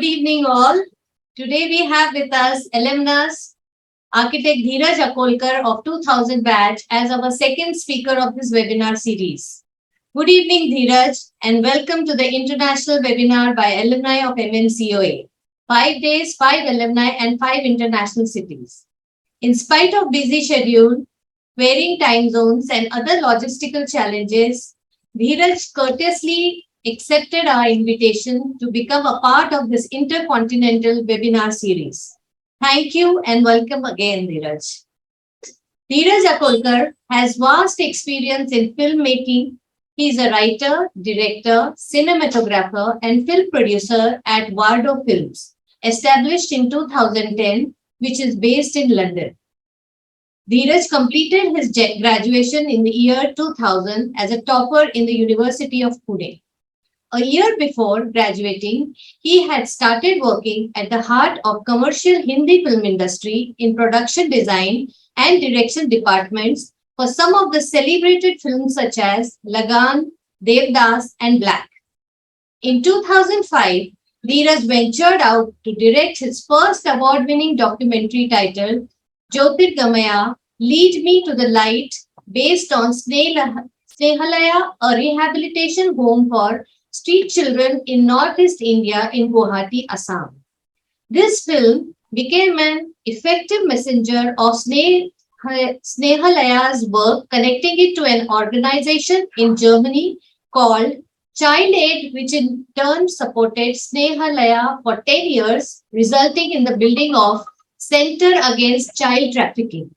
Good evening, all. Today we have with us alumnus architect Dheeraj Akolkar of 2000 batch as our second speaker of this webinar series. Good evening, Dheeraj, and welcome to the international webinar by alumni of MNCOA. 5 days, 5 alumni, and 5 international cities. In spite of busy schedule, varying time zones, and other logistical challenges, Dheeraj courteously accepted our invitation to become a part of this intercontinental webinar series. Thank you and welcome again, Dheeraj. Dheeraj Akolkar has vast experience in filmmaking. He is a writer, director, cinematographer, and film producer at Wardo Films, established in 2010, which is based in London. Dheeraj completed his graduation in the year 2000 as a topper in the University of Pune. A year before graduating, he had started working at the heart of commercial Hindi film industry in production design and direction departments for some of the celebrated films such as Lagan, Devdas, and Black. In 2005, Dheeraj ventured out to direct his first award-winning documentary titled Jyotirgamaya, Lead Me to the Light, based on Snehalaya, a rehabilitation home for street children in Northeast India in Guwahati, Assam. This film became an effective messenger of Snehalaya's work, connecting it to an organization in Germany called Child Aid, which in turn supported Snehalaya for 10 years, resulting in the building of Center Against Child Trafficking,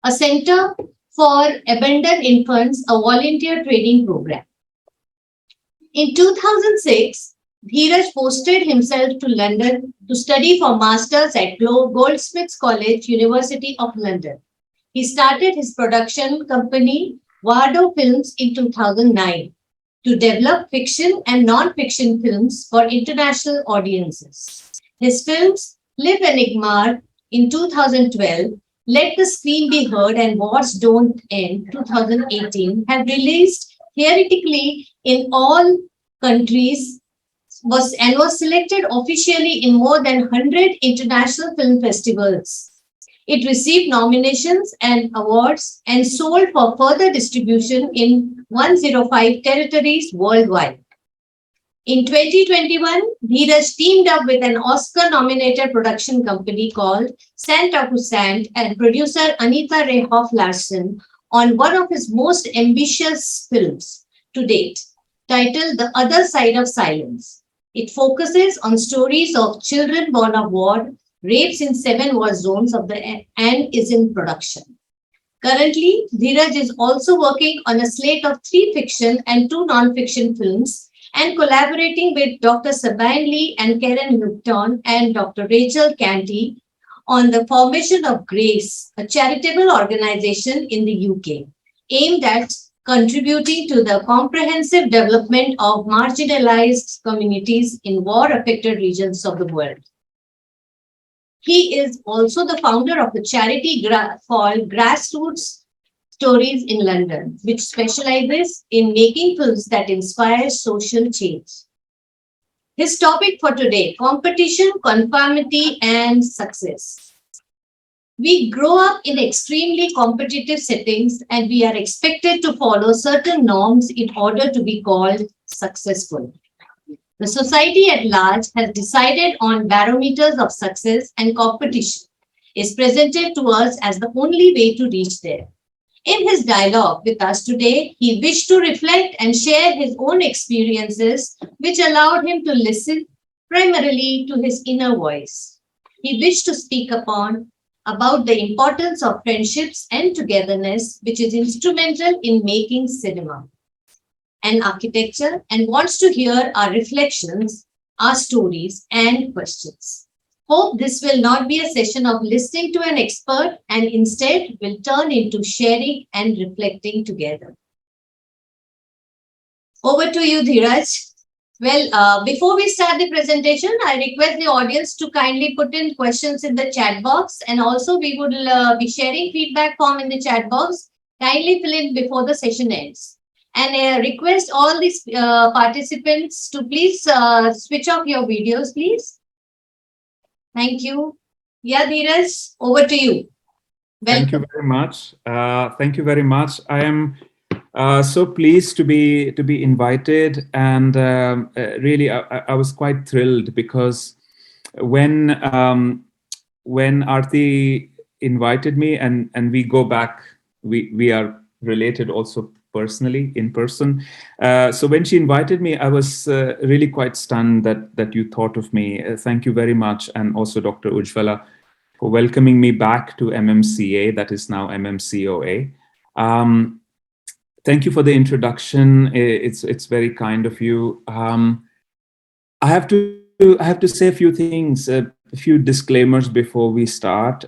a center for abandoned infants, a volunteer training program. In 2006, Dheeraj posted himself to London to study for masters at Goldsmiths College, University of London. He started his production company, Wardo Films, in 2009 to develop fiction and non-fiction films for international audiences. His films, Live Enigma in 2012, Let the Scream Be Heard, and Wars Don't End 2018 have released theoretically in all countries was selected officially in more than 100 international film festivals. It received nominations and awards and sold for further distribution in 105 territories worldwide. In 2021, Dheeraj teamed up with an Oscar-nominated production company called Santa Sand and producer Anita Ray Hoff Larson on one of his most ambitious films to date, titled The Other Side of Silence. It focuses on stories of children born of war, rapes in 7 war zones and is in production. Currently, Dheeraj is also working on a slate of 3 fiction and 2 non-fiction films and collaborating with Dr. Sabine Lee and Karen Houghton and Dr. Rachel Canty on the formation of Grace, a charitable organization in the UK, aimed at contributing to the comprehensive development of marginalized communities in war-affected regions of the world. He is also the founder of a charity called Grassroots Stories in London, which specializes in making films that inspire social change. His topic for today, competition, conformity, and success. We grow up in extremely competitive settings and we are expected to follow certain norms in order to be called successful. The society at large has decided on barometers of success, and competition is presented to us as the only way to reach there. In his dialogue with us today, he wished to reflect and share his own experiences, which allowed him to listen primarily to his inner voice. He wished to speak about the importance of friendships and togetherness, which is instrumental in making cinema and architecture, and wants to hear our reflections, our stories, and questions. Hope this will not be a session of listening to an expert and instead will turn into sharing and reflecting together. Over to you, Dheeraj. Well, before we start the presentation, I request the audience to kindly put in questions in the chat box, and also we would be sharing feedback form in the chat box. Kindly fill in before the session ends. And request all these participants to please switch off your videos, please. Thank you. Yeah, Dheeraj, over to you. Thank you Welcome. very much. Thank you very much. I am so pleased to be invited, and really, I was quite thrilled because when when Aarti invited me, and we go back, we are related also personally in person. So when she invited me, I was really quite stunned that you thought of me. Thank you very much, and also Dr. Ujvala for welcoming me back to MMCA, that is now MMCOA. Um, Thank you for the introduction. It's very kind of you. I have to say a few things, a few disclaimers before we start.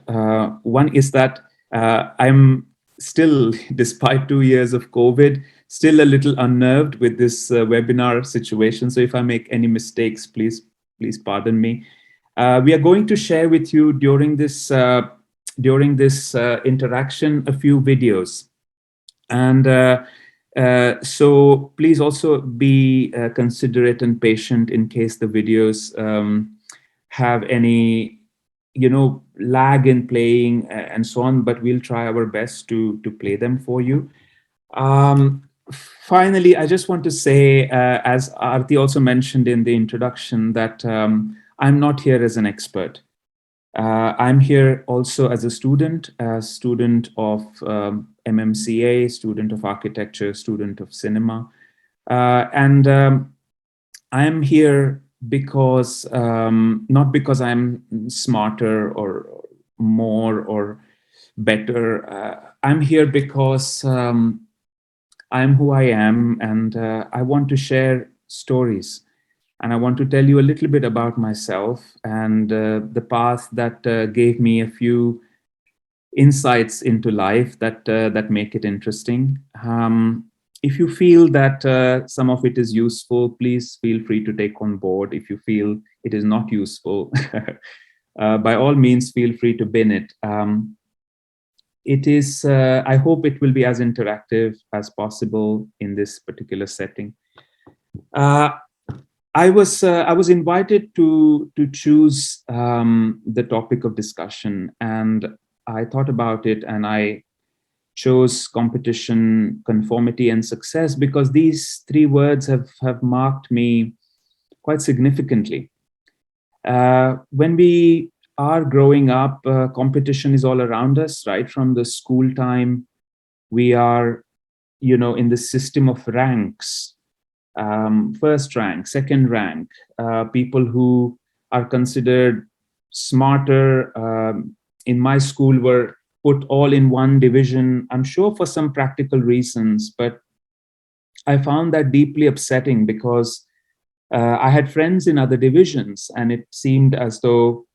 One is that I'm still, despite 2 years of COVID, still a little unnerved with this webinar situation. So if I make any mistakes, please pardon me. We are going to share with you during this interaction a few videos, and so please also be considerate and patient in case the videos have any lag in playing and so on, but we'll try our best to play them for you. um, Finally, I just want to say, as Aarti also mentioned in the introduction, that I'm not here as an expert. I'm here also as a student of MMCA, student of architecture, student of cinema. And I am here because, not because I'm smarter or more or better. I'm here because I'm who I am, and I want to share stories, and I want to tell you a little bit about myself and the path that gave me a few insights into life that make it interesting. If you feel that some of it is useful, please feel free to take on board. If you feel it is not useful, by all means, feel free to bin it. It is. I hope it will be as interactive as possible in this particular setting. Uh, I was invited to choose the topic of discussion, and I thought about it, and I chose competition, conformity, and success because these three words have marked me quite significantly. When we are growing up, competition is all around us, right? From the school time, we are, in the system of ranks, first rank, second rank, people who are considered smarter in my school were put all in one division, I'm sure for some practical reasons, but I found that deeply upsetting because I had friends in other divisions, and it seemed as though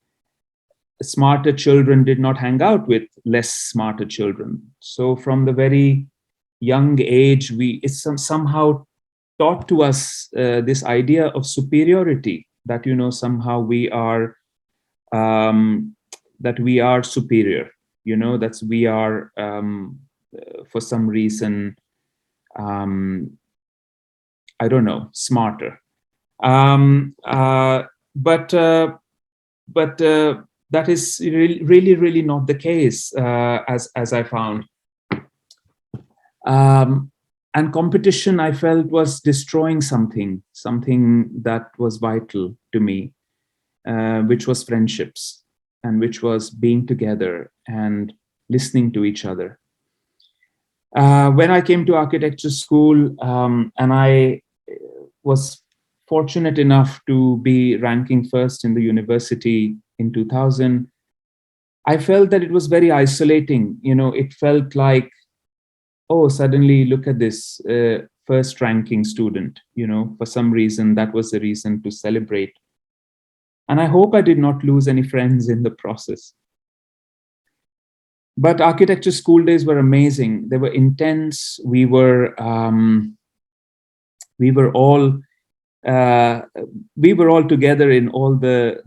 smarter children did not hang out with less smarter children. So from the very young age, it's somehow taught to us this idea of superiority, that somehow um, we are superior, that we are for some reason, um, I don't know, smarter. um, uh, but uh, but that is really not the case, as I found. um, and competition, I felt, was destroying something that was vital to me, which was friendships, and which was being together and listening to each other. When I came to architecture school, and I was fortunate enough to be ranking first in the university in 2000, I felt that it was very isolating. It felt like, oh, suddenly look at this first ranking student. For some reason, that was the reason to celebrate. And I hope I did not lose any friends in the process. But architecture school days were amazing. They were intense. We were all uh, we were all together in all the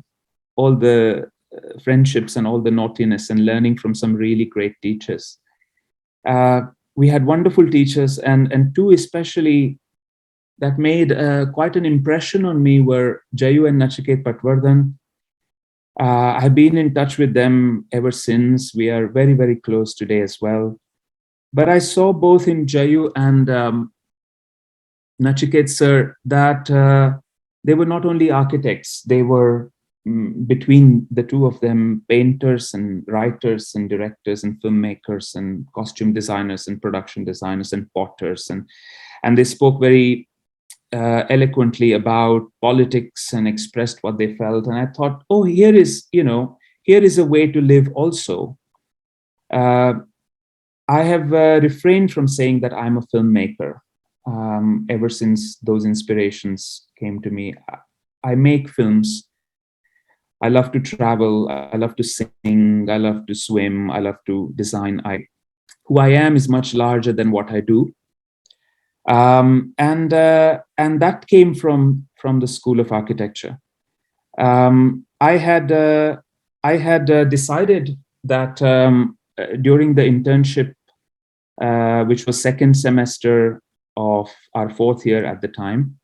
friendships and all the naughtiness, and learning from some really great teachers. Uh, we had wonderful teachers, and two especially that made quite an impression on me were Jayu and Nachiket Patwardhan. I've been in touch with them ever since. We are very, very close today as well. But I saw both in Jayu and Nachiket sir that they were not only architects, they were between the two of them, painters and writers and directors and filmmakers and costume designers and production designers and potters. And they spoke very eloquently about politics and expressed what they felt. And I thought, oh, here is, here is a way to live also. I have refrained from saying that I'm a filmmaker ever since those inspirations came to me. I make films. I love to travel. I love to sing. I love to swim. I love to design. Who I am is much larger than what I do. And that came from the School of Architecture. I had decided that during the internship, which was second semester of our fourth year at the time,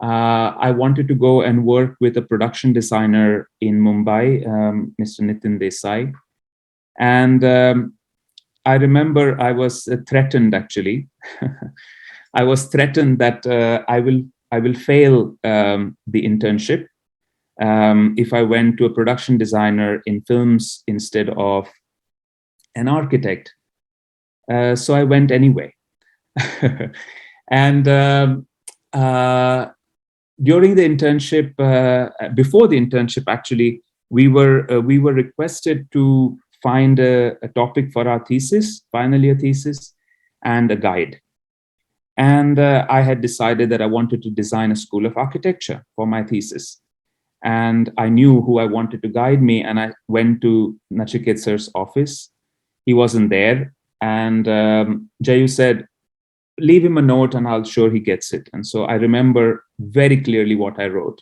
I wanted to go and work with a production designer in Mumbai, Mr. Nitin Desai. And I remember I was threatened, actually. I was threatened that I will fail the internship if I went to a production designer in films instead of an architect. So I went anyway. And during the internship, before the internship, actually, we were requested to find a topic for our thesis, final year thesis, and a guide. And I had decided that I wanted to design a school of architecture for my thesis. And I knew who I wanted to guide me. And I went to Nachiket sir's office. He wasn't there. And Jayu said, leave him a note and I'll sure he gets it. And so I remember very clearly what I wrote.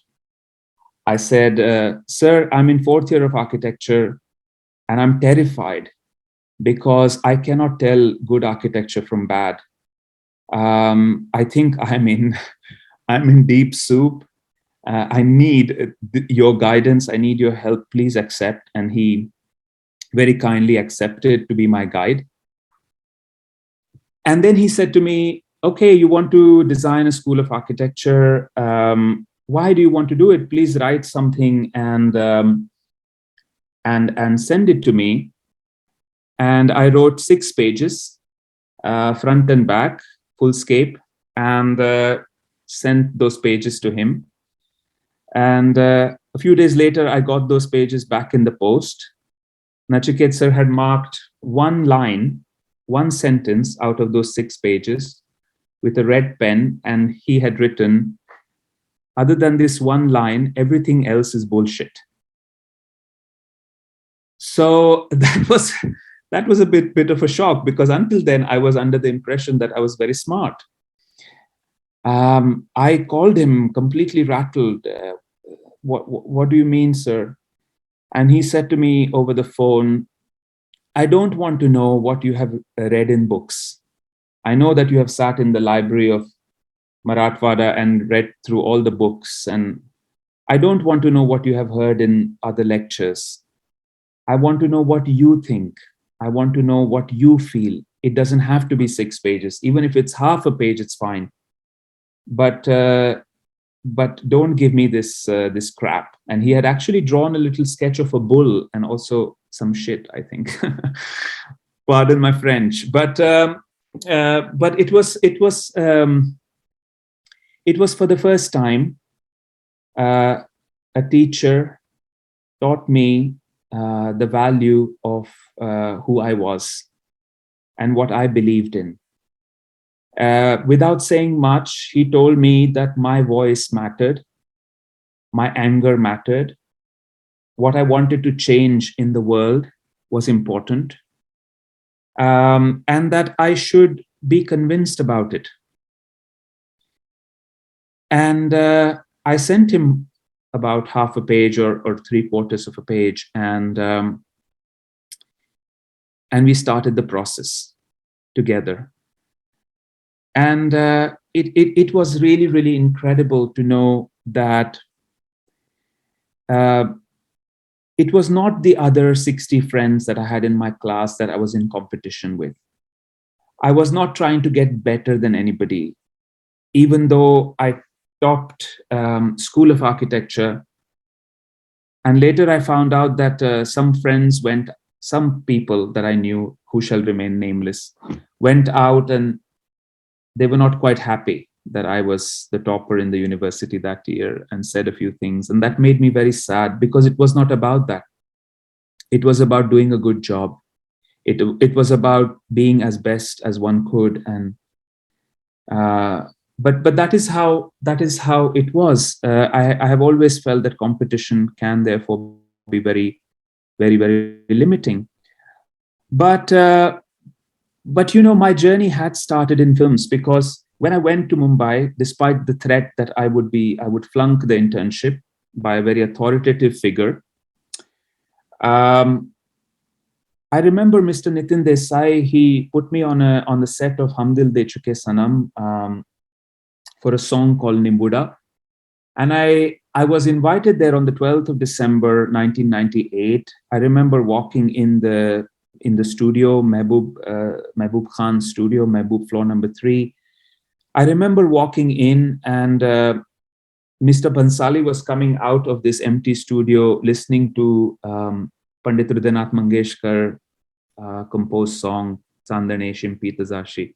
I said, sir, I'm in fourth year of architecture and I'm terrified because I cannot tell good architecture from bad. I think I'm in deep soup. I need your guidance. I need your help. Please accept. And he very kindly accepted to be my guide. And then he said to me, okay, you want to design a school of architecture. Why do you want to do it? Please write something and send it to me. And I wrote 6 pages, front and back, fullscape, and sent those pages to him. And a few days later, I got those pages back in the post. Nachiket sir had marked one line, one sentence out of those 6 pages with a red pen, and he had written, other than this one line, everything else is bullshit. So that was a bit of a shock, because until then I was under the impression that I was very smart. I called him completely rattled. What do you mean, sir? And he said to me over the phone, I don't want to know what you have read in books. I know that you have sat in the library of Marathwada and read through all the books. And I don't want to know what you have heard in other lectures. I want to know what you think. I want to know what you feel. It doesn't have to be 6 pages. Even if it's half a page, it's fine. But don't give me this crap. And he had actually drawn a little sketch of a bull and also some shit, I think. Pardon my French. But it was for the first time a teacher taught me the value of who I was and what I believed in. Without saying much, he told me that my voice mattered, my anger mattered, what I wanted to change in the world was important, and that I should be convinced about it. And I sent him about half a page or 3/4 of a page, and we started the process together. And it was really, really incredible to know that it was not the other 60 friends that I had in my class that I was in competition with. I was not trying to get better than anybody, even though I topped School of Architecture. And later I found out that some people that I knew, who shall remain nameless, went out and they were not quite happy that I was the topper in the university that year, and said a few things. And that made me very sad, because it was not about that. It was about doing a good job. It was about being as best as one could. And but that is how it was. I have always felt that competition can therefore be very limiting. But but my journey had started in films, because when I went to Mumbai, despite the threat that I would flunk the internship by a very authoritative figure, um, I remember Mr. Nitin Desai. He put me on the set of Hum Dil De Chuke Sanam, for a song called Nimbuda. And I was invited there on the 12th of December 1998. I remember walking in the studio, Mehboob Khan's studio, Mehboob floor number 3. I remember walking in, and Mr. Bansali was coming out of this empty studio listening to Pandit Hridaynath Mangeshkar composed song Chandane Shimpi Tazashi.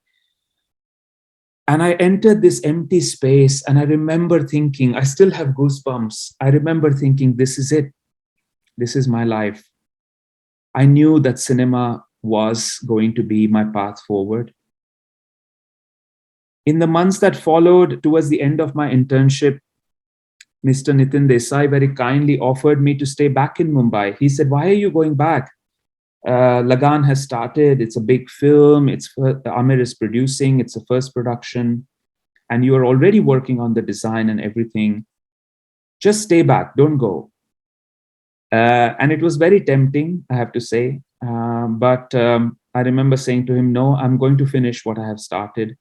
And I entered this empty space, and I remember thinking, I still have goosebumps. I remember thinking, this is it. This is my life. I knew that cinema was going to be my path forward. In the months that followed, towards the end of my internship, Mr. Nitin Desai very kindly offered me to stay back in Mumbai. He said, "Why are you going back? Lagan has started. It's a big film. Amir is producing. It's a first production. And you are already working on the design and everything. Just stay back. Don't go." And it was very tempting, I have to say. But I remember saying to him, "No, I'm going to finish what I have started.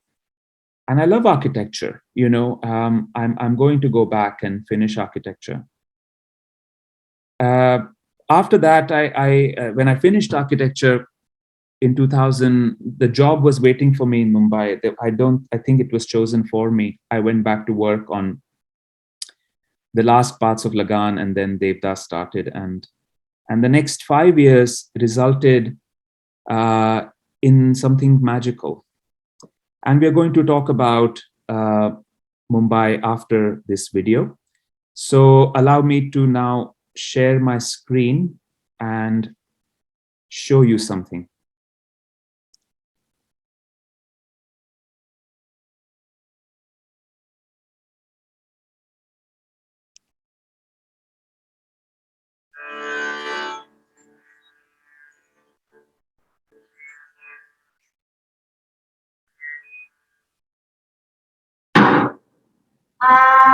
And I love architecture. I'm going to go back and finish architecture." After that, when I finished architecture in 2000, the job was waiting for me in Mumbai. I think it was chosen for me. I went back to work on the last parts of Lagan, and then Devdas started. And the next 5 years resulted in something magical. And we're going to talk about Mumbai after this video. So allow me to now share my screen and show you something.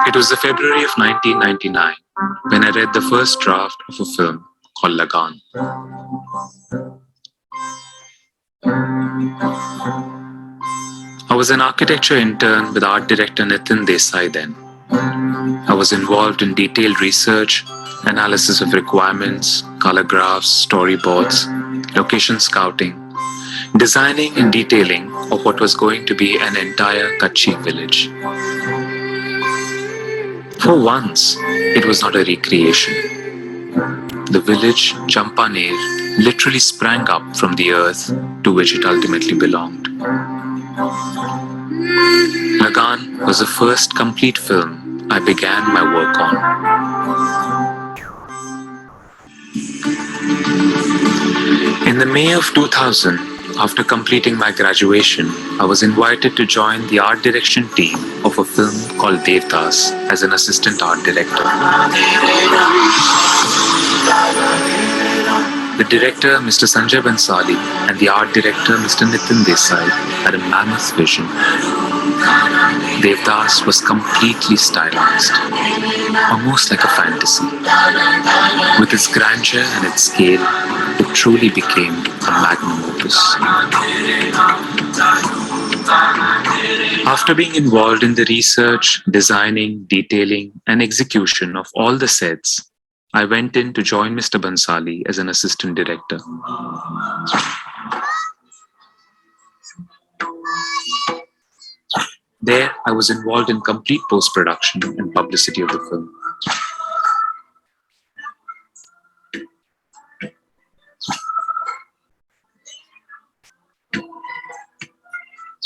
It was the February of 1999 when I read the first draft of a film called Lagan. I was an architecture intern with art director Nitin Desai then. I was involved in detailed research, analysis of requirements, color graphs, storyboards, location scouting, designing and detailing of what was going to be an entire Kutchi village. For once, it was not a recreation. The village, Champaner, literally sprang up from the earth to which it ultimately belonged. Lagan was the first complete film I began my work on. In the May of 2000, after completing my graduation, I was invited to join the art direction team of a film called Devdas as an assistant art director. The director, Mr. Sanjay Bansali, and the art director, Mr. Nitin Desai, had a mammoth vision. Devdas was completely stylized, almost like a fantasy. With its grandeur and its scale, it truly became a magnum opus. After being involved in the research, designing, detailing, and execution of all the sets, I went in to join Mr. Bansali as an assistant director. There, I was involved in complete post-production and publicity of the film.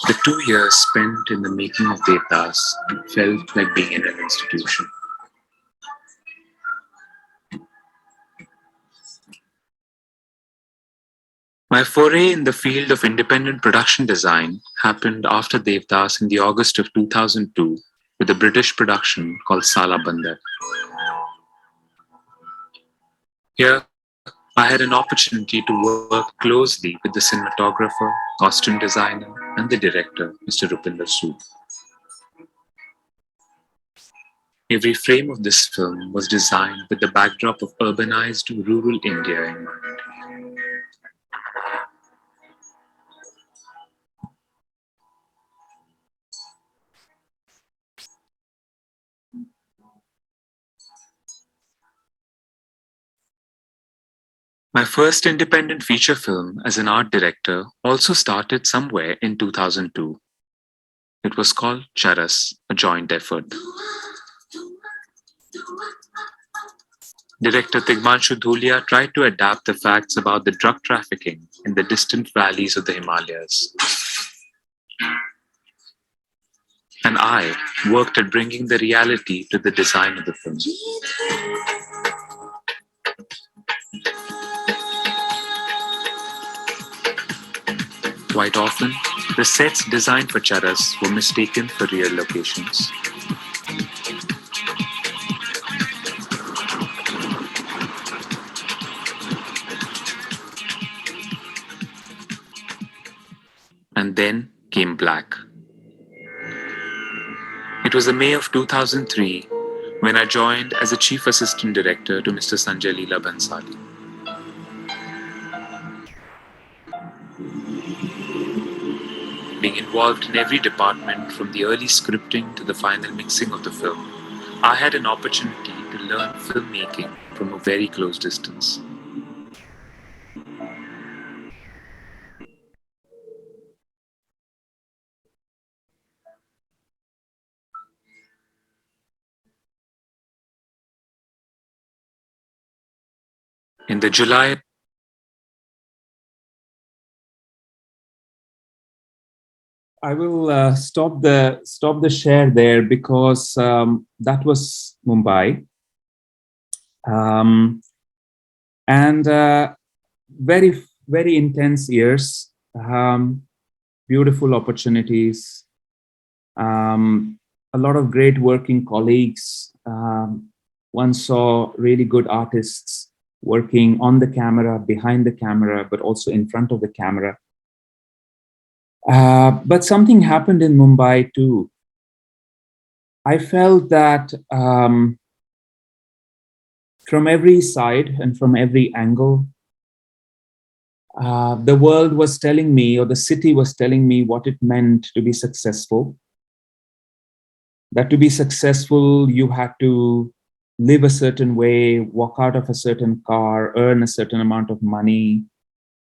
The 2 years spent in the making of Devdas felt like being in an institution. My foray in the field of independent production design happened after Devdas in the August of 2002 with a British production called Sala Bandar. Here, I had an opportunity to work closely with the cinematographer, costume designer, and the director, Mr. Rupinder Sood. Every frame of this film was designed with the backdrop of urbanized rural India in mind. My first independent feature film as an art director also started somewhere in 2002. It was called Charas, a joint effort. Director Tigmanshu Dhulia tried to adapt the facts about the drug trafficking in the distant valleys of the Himalayas. And I worked at bringing the reality to the design of the film. Quite often, the sets designed for Charas were mistaken for real locations. And then came Black. It was the May of 2003 when I joined as a chief assistant director to Mr. Sanjay Leela Bansali. Being involved in every department from the early scripting to the final mixing of the film, I had an opportunity to learn filmmaking from a very close distance. In the July I will stop the share there because that was Mumbai, um, and very very intense years, beautiful opportunities, a lot of great working colleagues. One saw really good artists working on the camera, behind the camera, but also in front of the camera. But something happened in Mumbai too. I felt that from every side and from every angle, the world was telling me, or the city was telling me, what it meant to be successful. That to be successful, you had to live a certain way, walk out of a certain car, earn a certain amount of money,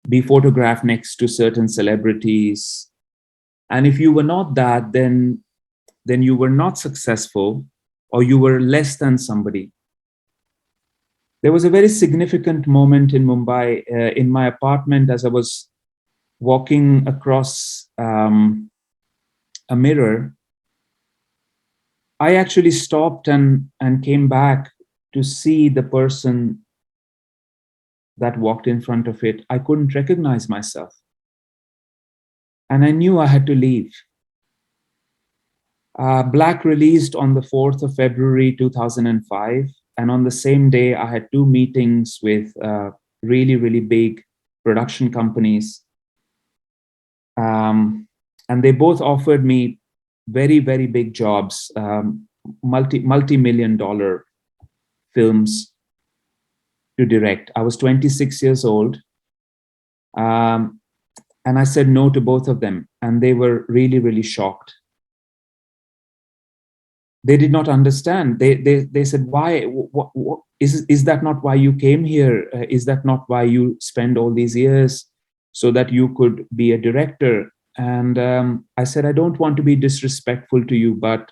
be photographed next to certain celebrities. And if you were not that, then you were not successful, or you were less than somebody. There was a very significant moment in Mumbai, in my apartment, as I was walking across a mirror. I actually stopped and came back to see the person that walked in front of it. I couldn't recognize myself. And I knew I had to leave. Black released on the 4th of February 2005. And on the same day, I had two meetings with really, really big production companies. And they both offered me very, very big jobs, multi-million dollar films to direct. I was 26 years old. And I said no to both of them. And they were really, really shocked. They did not understand. They said, why? What, is that not why you came here? Is that not why you spend all these years so that you could be a director? And I said, I don't want to be disrespectful to you, but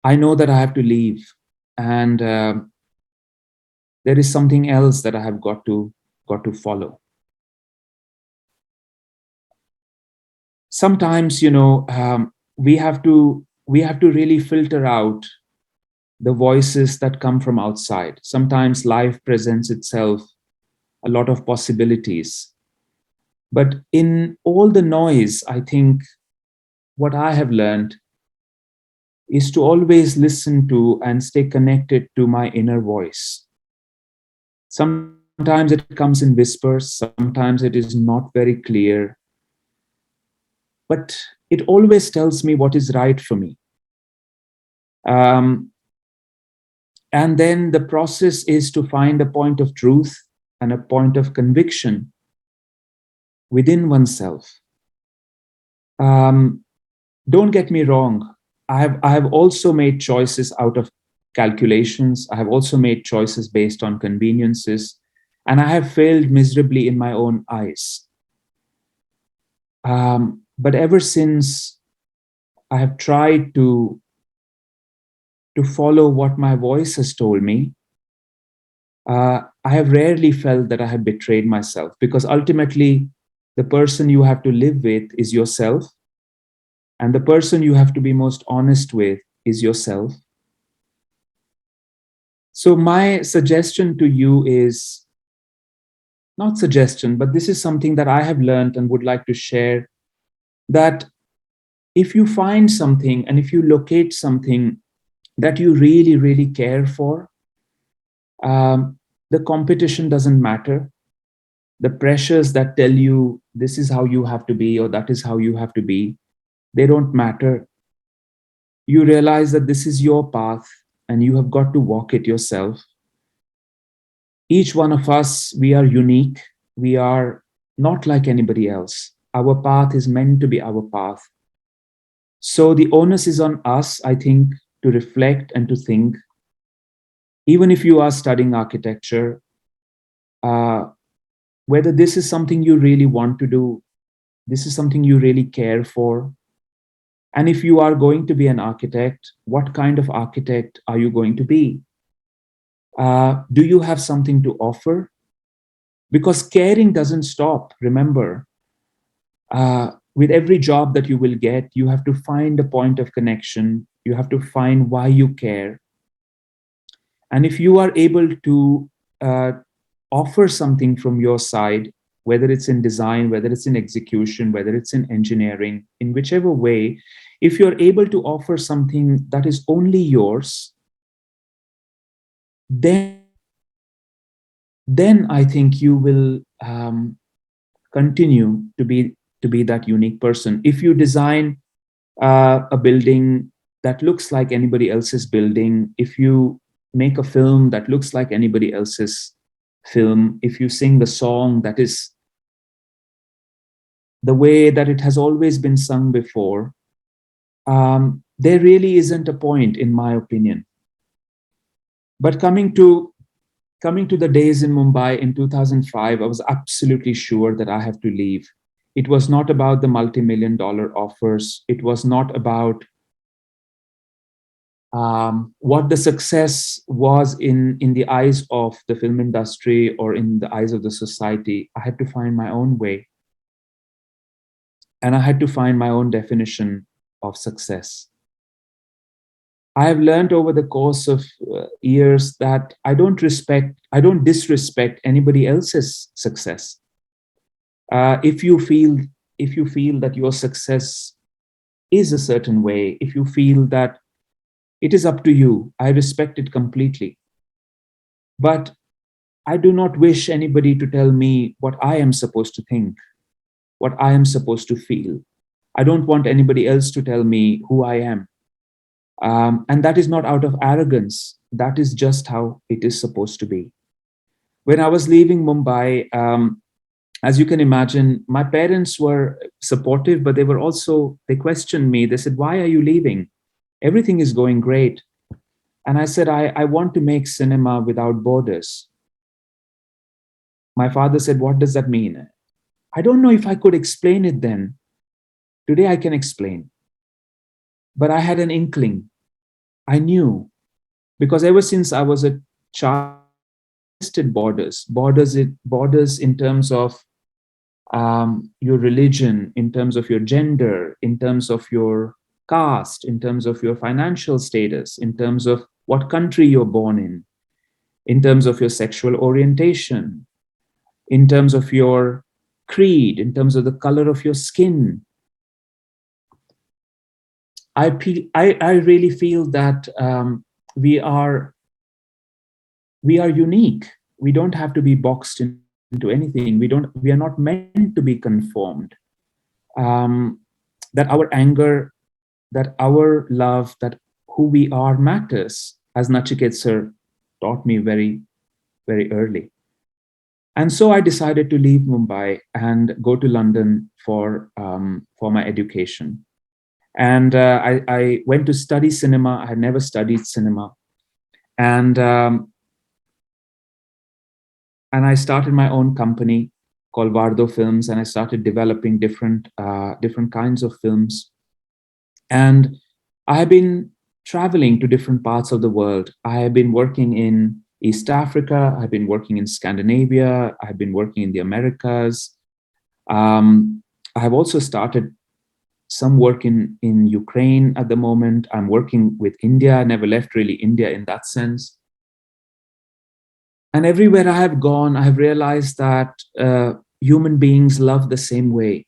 I know that I have to leave. And there is something else that I have got to follow. Sometimes, we have to really filter out the voices that come from outside. Sometimes life presents itself a lot of possibilities. But in all the noise, I think what I have learned is to always listen to and stay connected to my inner voice. Sometimes it comes in whispers, sometimes it is not very clear, but it always tells me what is right for me. Um, and then the process is to find a point of truth and a point of conviction within oneself. Um, don't get me wrong. I have also made choices out of calculations. I have also made choices based on conveniences, and I have failed miserably in my own eyes. But ever since I have tried to follow what my voice has told me, I have rarely felt that I have betrayed myself, because ultimately the person you have to live with is yourself, and the person you have to be most honest with is yourself. So, my suggestion to you is not suggestion, but this is something that I have learned and would like to share, that if you find something and if you locate something that you really, really care for, the competition doesn't matter. The pressures that tell you this is how you have to be or that is how you have to be, they don't matter. You realize that this is your path and you have got to walk it yourself. Each one of us, we are unique. We are not like anybody else. Our path is meant to be our path. So the onus is on us, I think, to reflect and to think. Even if you are studying architecture, uh, whether this is something you really want to do, this is something you really care for. And if you are going to be an architect, what kind of architect are you going to be? Do you have something to offer? Because caring doesn't stop. Remember, with every job that you will get, you have to find a point of connection. You have to find why you care. And if you are able to uh, offer something from your side, whether it's in design, whether it's in execution, whether it's in engineering, in whichever way, if you're able to offer something that is only yours, then I think you will continue to be that unique person. If you design a building that looks like anybody else's building, if you make a film that looks like anybody else's film, if you sing the song that is the way that it has always been sung before, there really isn't a point, in my opinion. But coming to the days in Mumbai in 2005, I was absolutely sure that I have to leave. It was not about the multi-million dollar offers. It was not about what the success was in the eyes of the film industry or in the eyes of the society. I had to find my own way, and I had to find my own definition of success. I have learned over the course of years that I don't disrespect anybody else's success. If you feel that your success is a certain way, if you feel that it is up to you, I respect it completely. But I do not wish anybody to tell me what I am supposed to think, what I am supposed to feel. I don't want anybody else to tell me who I am. And that is not out of arrogance. That is just how it is supposed to be. When I was leaving Mumbai, as you can imagine, my parents were supportive, but they questioned me. They said, "Why are you leaving?" Everything is going great. And I said, I want to make cinema without borders. My father said, what does that mean? I don't know if I could explain it then. Today I can explain. But I had an inkling. I knew, because ever since I was a child, tested borders in terms of your religion, in terms of your gender, in terms of your caste, in terms of your financial status, in terms of what country you're born in terms of your sexual orientation, in terms of your creed, in terms of the color of your skin. I really feel that we are we are unique. We don't have to be boxed into anything. We are not meant to be conformed. Um, that our anger, that our love, that who we are matters, as Nachiket sir taught me very early. And so I decided to leave Mumbai and go to London for my education. And I went to study cinema. I had never studied cinema, and and I started my own company called Vardo Films, and I started developing different kinds of films. And I have been traveling to different parts of the world. I have been working in East Africa. I've been working in Scandinavia. I've been working in the Americas. I have also started some work in Ukraine at the moment. I'm working with India. I never left really India in that sense. And everywhere I have gone, I have realized that human beings love the same way.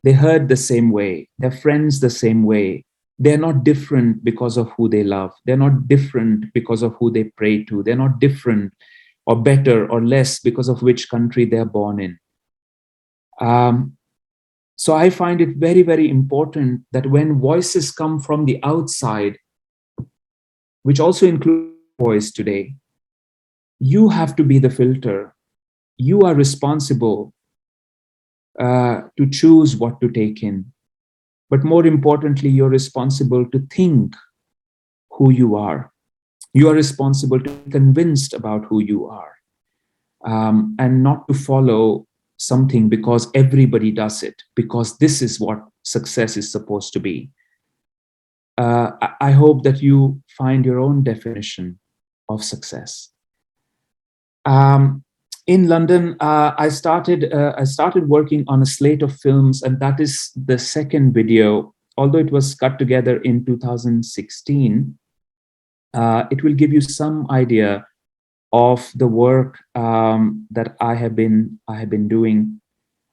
They hurt the same way. They're friends the same way. They're not different because of who they love. They're not different because of who they pray to. They're not different or better or less because of which country they're born in. So I find it very important that when voices come from the outside, which also includes voice today, you have to be the filter. You are responsible to choose what to take in. But more importantly, you're responsible to think who you are. You are responsible to be convinced about who you are, and not to follow something because everybody does it, because this is what success is supposed to be. I hope that you find your own definition of success. In London, I started working on a slate of films, and that is the second video. Although it was cut together in 2016, it will give you some idea of the work that I have been doing.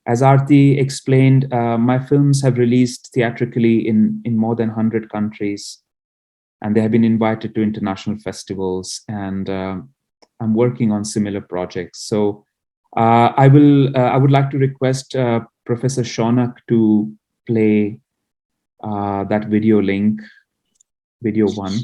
As Aarti explained, my films have released theatrically in more than 100 countries, and they have been invited to international festivals. And I'm working on similar projects. So I would like to request Professor Shaunak to play that video link, video one.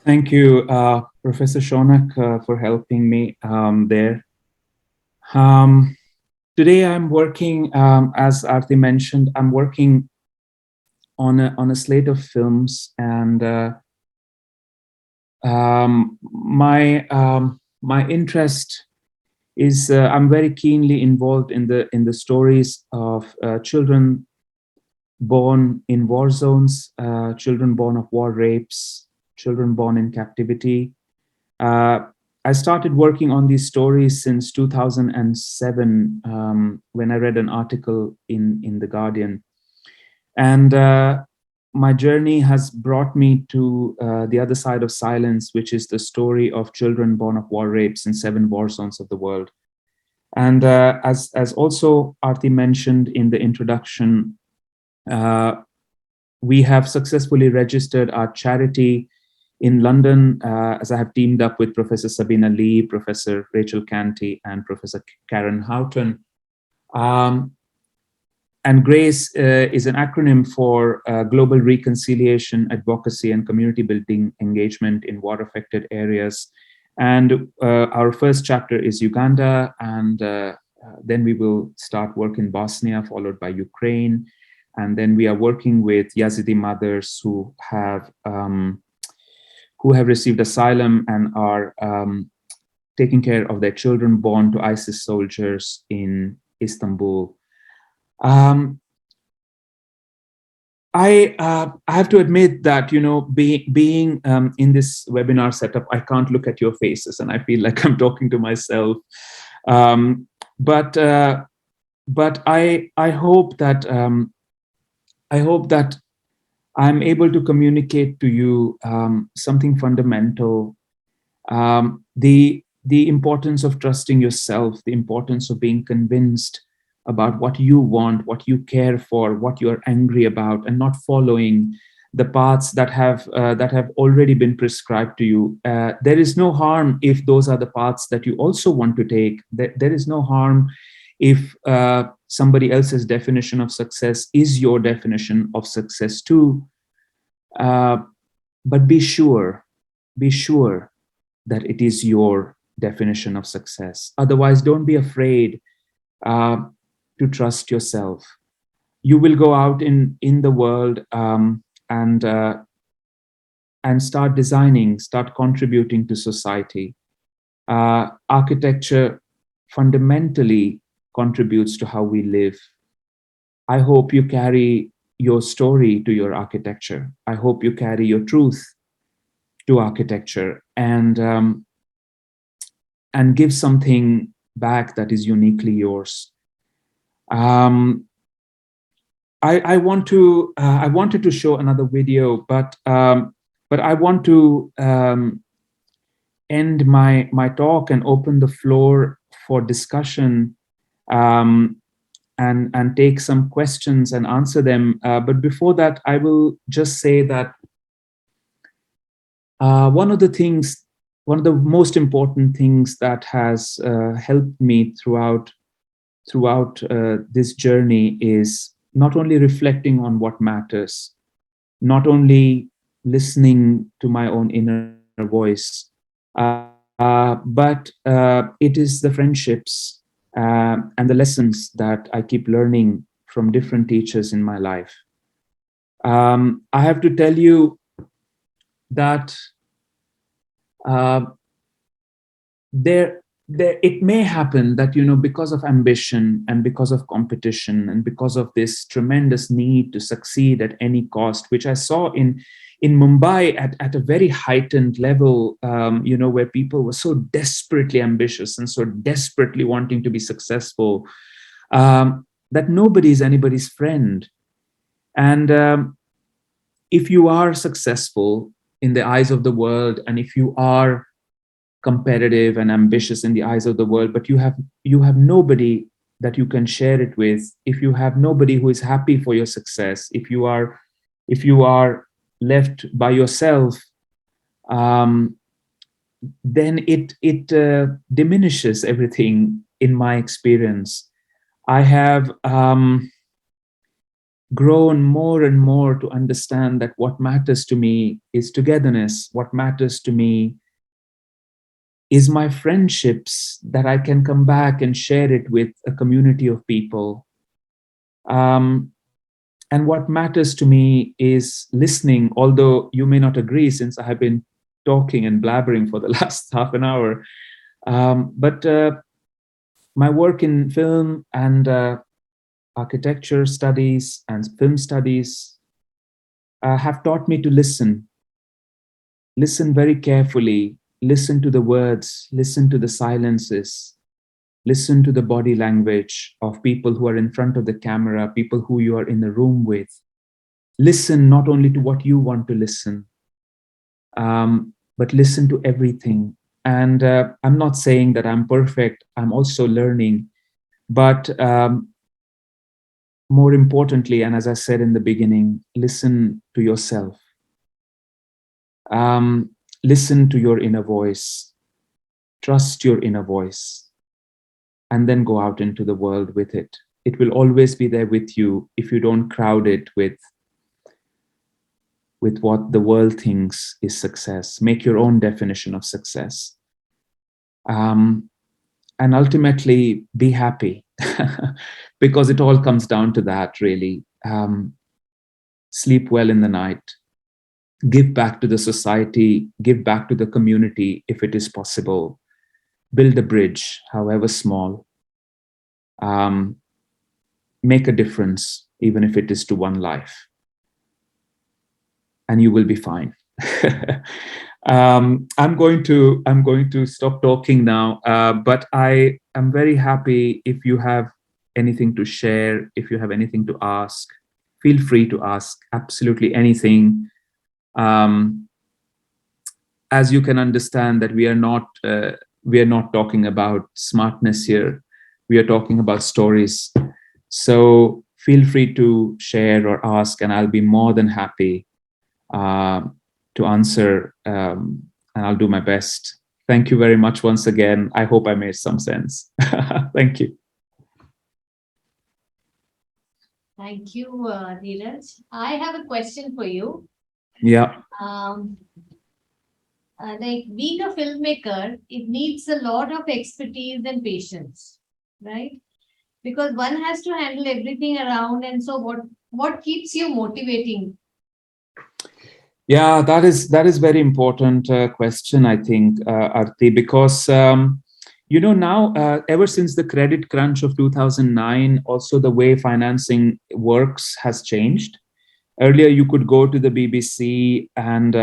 Thank you, Professor Shonak, for helping me there. Um, Today, I'm working, as Arti mentioned, I'm working on a slate of films, and my interest is I'm very keenly involved in the stories of children born in war zones, children born of war rapes, children born in captivity. Uh, I started working on these stories since 2007 when I read an article in The Guardian. And my journey has brought me to the other side of silence, which is the story of children born of war rapes in 7 war zones of the world. And as also Arti mentioned in the introduction, uh, we have successfully registered our charity in London, as I have teamed up with Professor Sabina Lee, Professor Rachel Canty, and Professor Karen Houghton. Um, and GRACE is an acronym for Global Reconciliation, Advocacy, and Community Building Engagement in War Affected Areas. And our first chapter is Uganda, and then we will start work in Bosnia, followed by Ukraine. And then we are working with Yazidi mothers who have received asylum and are taking care of their children born to ISIS soldiers in Istanbul. Um, I have to admit that being in this webinar setup, I can't look at your faces, and I feel like I'm talking to myself. Um, but I hope that I'm able to communicate to you something fundamental, the importance of trusting yourself, the importance of being convinced about what you want, what you care for, what you're angry about, and not following the paths that have already been prescribed to you. There is no harm if those are the paths that you also want to take. There is no harm if somebody else's definition of success is your definition of success too. Uh, but be sure that it is your definition of success. Otherwise, don't be afraid uh, to trust yourself. You will go out in the world and start designing, start contributing to society. Architecture fundamentally contributes to how we live. I hope you carry your story to your architecture. I hope you carry your truth to architecture, and give something back that is uniquely yours. Um, I want to I wanted to show another video, but I want to end my talk and open the floor for discussion, um, and take some questions and answer them. But before that, I will just say that one of the things, one of the most important things that has helped me throughout this journey is not only reflecting on what matters, not only listening to my own inner voice, but it is the friendships and the lessons that I keep learning from different teachers in my life. I have to tell you that uh, there it may happen that because of ambition and because of competition and because of this tremendous need to succeed at any cost, which I saw in Mumbai at a very heightened level, where people were so desperately ambitious and so desperately wanting to be successful, that nobody is anybody's friend. And if you are successful in the eyes of the world, and if you are competitive and ambitious in the eyes of the world, but you have nobody that you can share it with, if you have nobody who is happy for your success, if you are left by yourself, um, then it diminishes everything. In my experience, I have grown more and more to understand that what matters to me is togetherness. What matters to me is my friendships, that I can come back and share it with a community of people. Um, and what matters to me is listening, although you may not agree since I have been talking and blabbering for the last half an hour. But my work in film and architecture studies and film studies have taught me to listen. Listen very carefully, listen to the words, listen to the silences, listen to the body language of people who are in front of the camera, people who you are in the room with. Listen not only to what you want to listen, but listen to everything. And I'm not saying that I'm perfect, I'm also learning. But more importantly, and as I said in the beginning, listen to yourself. Um, Listen to your inner voice, trust your inner voice, and then go out into the world with it. It will always be there with you if you don't crowd it with what the world thinks is success. Make your own definition of success. Um, and ultimately be happy because it all comes down to that, really. Sleep well in the night, give back to the society, give back to the community if it is possible, build a bridge, however small, um, make a difference, even if it is to one life, and you will be fine. I'm going to stop talking now, but I am very happy if you have anything to share, if you have anything to ask, feel free to ask absolutely anything. Um, as you can understand that we are not talking about smartness here. We are talking about stories. So feel free to share or ask, and I'll be more than happy uh, to answer, and I'll do my best. Thank you very much once again. I hope I made some sense. Thank you. Thank you, Dheeraj. I have a question for you. Yeah. Um, like being a filmmaker, it needs a lot of expertise and patience, right? Because one has to handle everything around. And so, what keeps you motivating? Yeah, that is very important question, I think, Arti, because now ever since the credit crunch of 2009, also the way financing works has changed. Earlier, you could go to the BBC and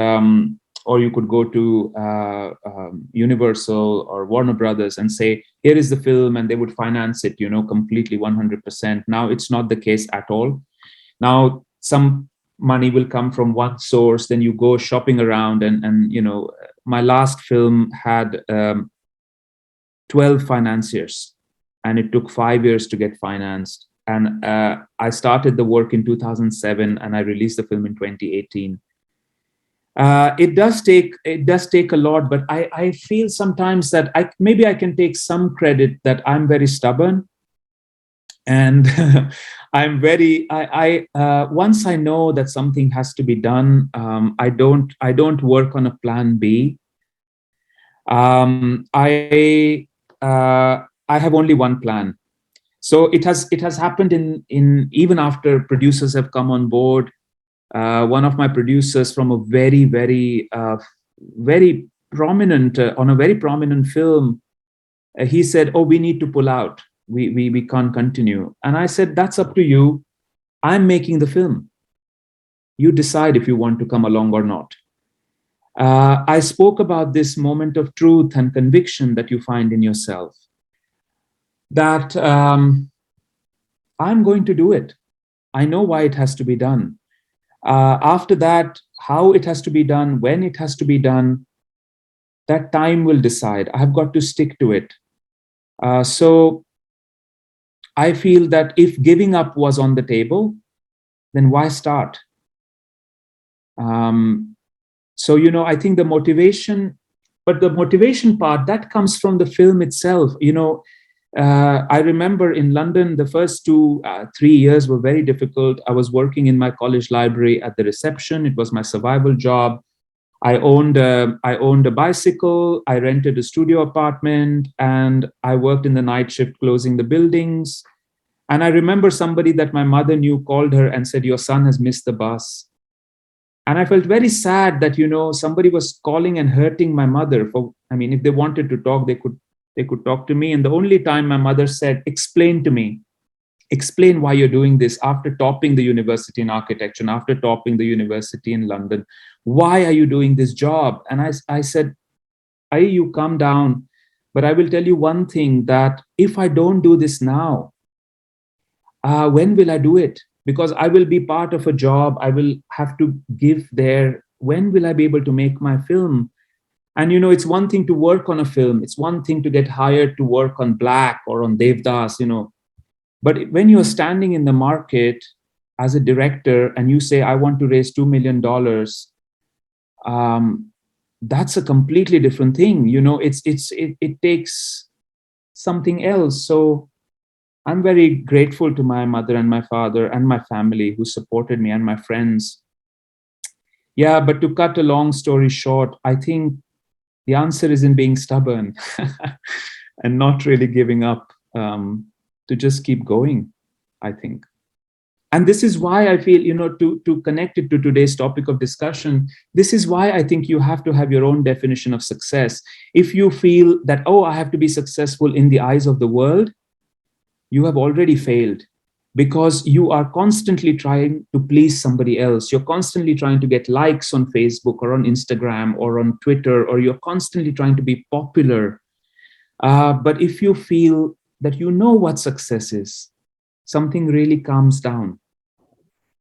or you could go to Universal or Warner Brothers and say, "Here is the film," and they would finance it, completely 100%. Now it's not the case at all. Now some money will come from one source, then you go shopping around, and my last film had 12 financiers, and it took 5 years to get financed. And I started the work in 2007, and I released the film in 2018. It does take a lot, but I feel sometimes that maybe I can take some credit that I'm very stubborn, and once I know that something has to be done, I don't work on a plan B. I have only one plan. So it has happened in even after producers have come on board. One of my producers from a very prominent on a very prominent film, he said, "Oh, we need to pull out. We can't continue." And I said, "That's up to you. I'm making the film. You decide if you want to come along or not." I spoke about this moment of truth and conviction that you find in yourself, that I'm going to do it. I know why it has to be done. After that, how it has to be done, when it has to be done, that time will decide. I've got to stick to it. So I feel that if giving up was on the table, then why start? Um, so I think the motivation part that comes from the film itself. I remember in London, the first 3 years were very difficult. I was working in my college library at the reception. It was my survival job. I owned a bicycle. I rented a studio apartment, and I worked in the night shift closing the buildings. And I remember somebody that my mother knew called her and said, "Your son has missed the bus." And I felt very sad that, somebody was calling and hurting my mother. I mean, if they wanted to talk, they could talk to me. And the only time my mother said, "Explain to me, explain why you're doing this after topping the university in architecture and after topping the university in London. Why are you doing this job?" And I said, you calm down. But I will tell you one thing, that if I don't do this now, when will I do it? Because I will be part of a job I will have to give there. When will I be able to make my film? And it's one thing to work on a film. It's one thing to get hired to work on Black or on Devdas, but when you're standing in the market as a director and you say, "I want to raise $2 million," that's a completely different thing. It takes something else. So I'm very grateful to my mother and my father and my family who supported me, and my friends. Yeah, but to cut a long story short, I think the answer is in being stubborn and not really giving up, to just keep going, I think. And this is why I feel, to connect it to today's topic of discussion, this is why I think you have to have your own definition of success. If you feel that, oh, I have to be successful in the eyes of the world, you have already failed, because you are constantly trying to please somebody else. You're constantly trying to get likes on Facebook or on Instagram or on Twitter, or you're constantly trying to be popular. But if you feel that you know what success is, something really calms down.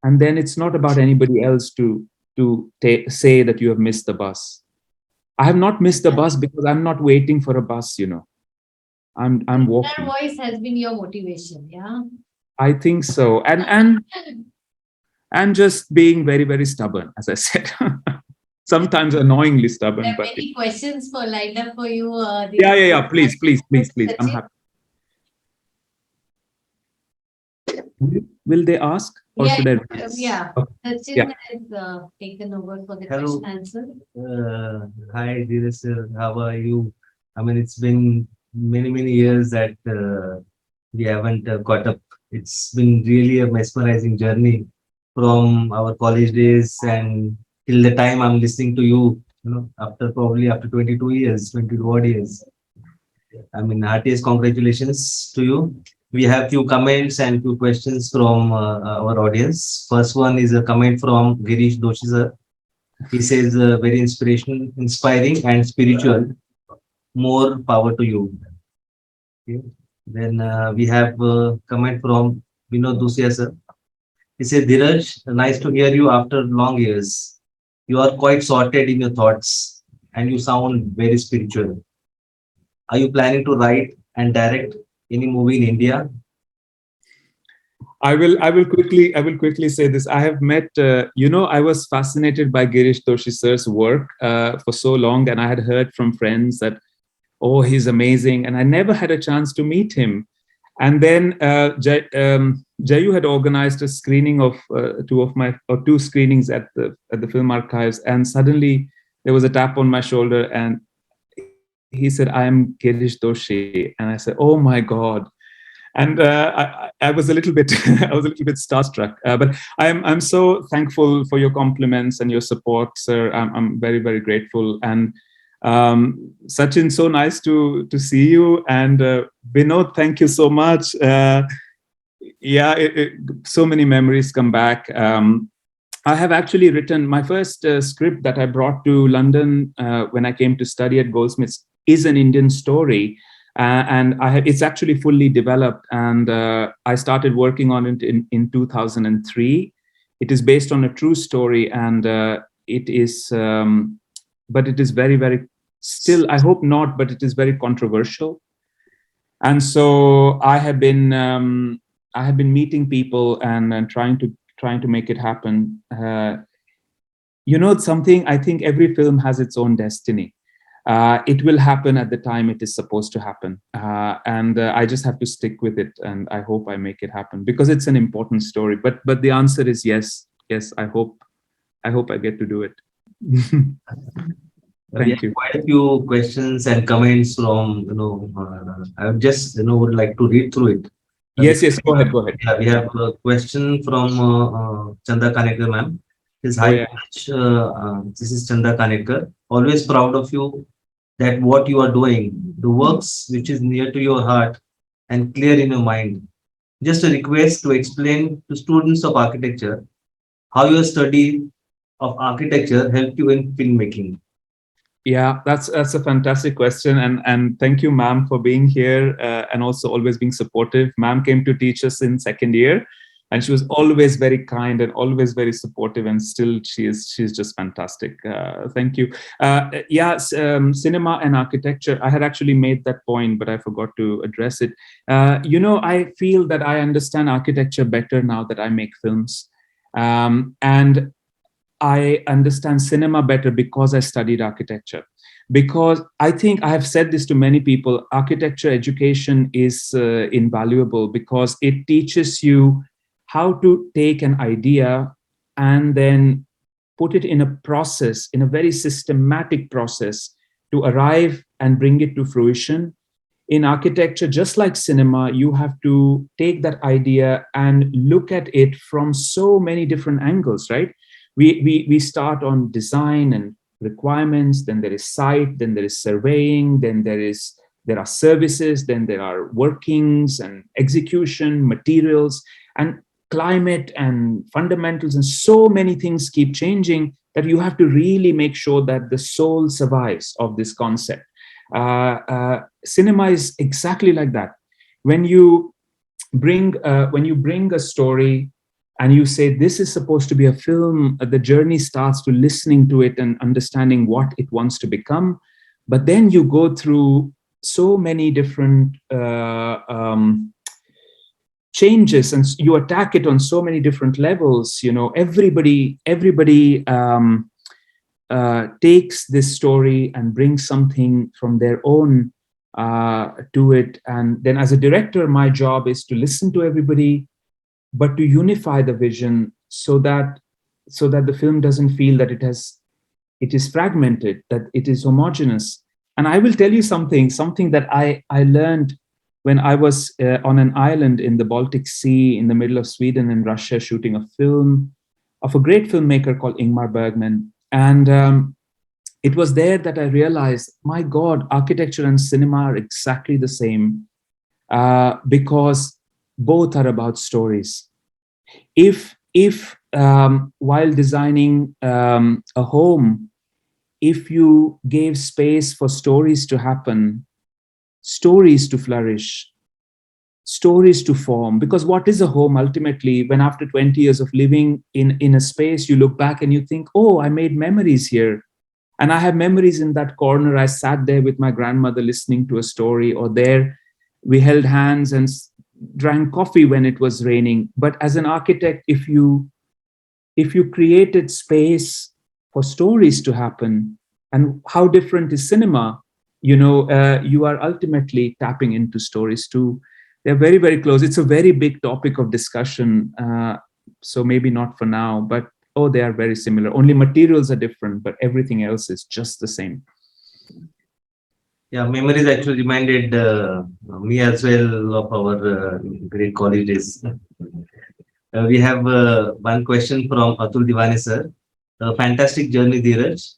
And then it's not about anybody else to say that you have missed the bus. I have not missed the bus because I'm not waiting for a bus. I'm Inner walking. voice has been your motivation, yeah? I think so. And just being very, very stubborn, as I said. Sometimes annoyingly There stubborn, are but many questions for lined up for you. yeah, yeah, Dheeraj. yeah. Please, please, please, please. I'm Sachin? happy. Will they ask, or Yeah, should I? yeah. Okay. Yeah. Sachin has taken over for the Hello. question answer. Hi, Dheeraj sir. How are you? I mean, it's been many, many years that we haven't caught up. It's been really a mesmerizing journey from our college days and till the time I'm listening to you, after 22 years, 22 odd years. I mean, heartiest congratulations to you. We have few comments and few questions from our audience. First one is a comment from Girish Doshi sir. He says, very inspirational, inspiring, and spiritual. More power to you. Okay. Then we have a comment from Vinod Dusia sir. He says, Dheeraj, nice to hear you after long years. You are quite sorted in your thoughts and you sound very spiritual. Are you planning to write and direct any movie in India? I will quickly say this. I have met, I was fascinated by Girish Doshi sir's work for so long, and I had heard from friends that, oh, he's amazing, and I never had a chance to meet him. And then Jayu had organized a screening of two screenings at the Film Archives, and suddenly there was a tap on my shoulder, and he said, "I am Girish Doshi," and I said, "Oh my God." And I was a little bit I was a little bit starstruck, but I'm so thankful for your compliments and your support, sir. I'm very, very grateful. And Sachin, so nice to see you. And Vinod, thank you so much. Yeah, so many memories come back. I have actually written my first script that I brought to London when I came to study at Goldsmiths is an Indian story. And it's actually fully developed, and I started working on it in 2003. It is based on a true story, and it is, but it is very, very, still, I hope not, but it is very controversial. And so I have been meeting people and trying to make it happen. Something, I think every film has its own destiny. It will happen at the time it is supposed to happen, and I just have to stick with it, and I hope I make it happen because it's an important story. But the answer is yes, yes. I hope I get to do it. We Thank have you. quite a few questions and comments from, I would just, would like to read through it. We Yes, yes. Go ahead. Go ahead. Yeah, we have a question from Chanda Kanekar, ma'am. His Oh hi, yeah. Dheeraj. This is Chanda Kanekar. Always proud of you that what you are doing, the works which is near to your heart and clear in your mind. Just a request to explain to students of architecture how your study of architecture helped you in filmmaking. Yeah, that's a fantastic question, and thank you, ma'am, for being here and also always being supportive. Ma'am came to teach us in second year, and she was always very kind and always very supportive, and still she's just fantastic. Thank you. Yeah, cinema and architecture. I had actually made that point, but I forgot to address it. I feel that I understand architecture better now that I make films, and I understand cinema better because I studied architecture. Because I think I have said this to many people, architecture education is invaluable because it teaches you how to take an idea and then put it in a process, in a very systematic process to arrive and bring it to fruition. In architecture, just like cinema, you have to take that idea and look at it from so many different angles, right? We start on design and requirements, then there is site, then there is surveying, then there are services, then there are workings and execution, materials, and climate and fundamentals, and so many things keep changing that you have to really make sure that the soul survives of this concept. Cinema is exactly like that. When you bring a story and you say this is supposed to be a film, the journey starts to listening to it and understanding what it wants to become. But then you go through so many different changes, and you attack it on so many different levels. Everybody takes this story and brings something from their own to it. And then as a director, my job is to listen to everybody, but to unify the vision so that the film doesn't feel that it is fragmented, that it is homogeneous. And I will tell you something that I learned when I was on an island in the Baltic Sea in the middle of Sweden and Russia shooting a film of a great filmmaker called Ingmar Bergman. And it was there that I realized, my God, architecture and cinema are exactly the same because both are about stories. If while designing a home, if you gave space for stories to happen, stories to flourish, stories to form, because what is a home ultimately? When after 20 years of living in a space, you look back and you think, oh, I made memories here. And I have memories in that corner. I sat there with my grandmother listening to a story, or there we held hands and drank coffee when it was raining. But as an architect, if you created space for stories to happen, and how different is cinema? You are ultimately tapping into stories too. They're very, very close. It's a very big topic of discussion. So maybe not for now, but oh, they are very similar. Only materials are different, but everything else is just the same. Yeah, memories actually reminded me as well of our great college days. We have one question from Atul Divani sir. A fantastic journey, Dheeraj.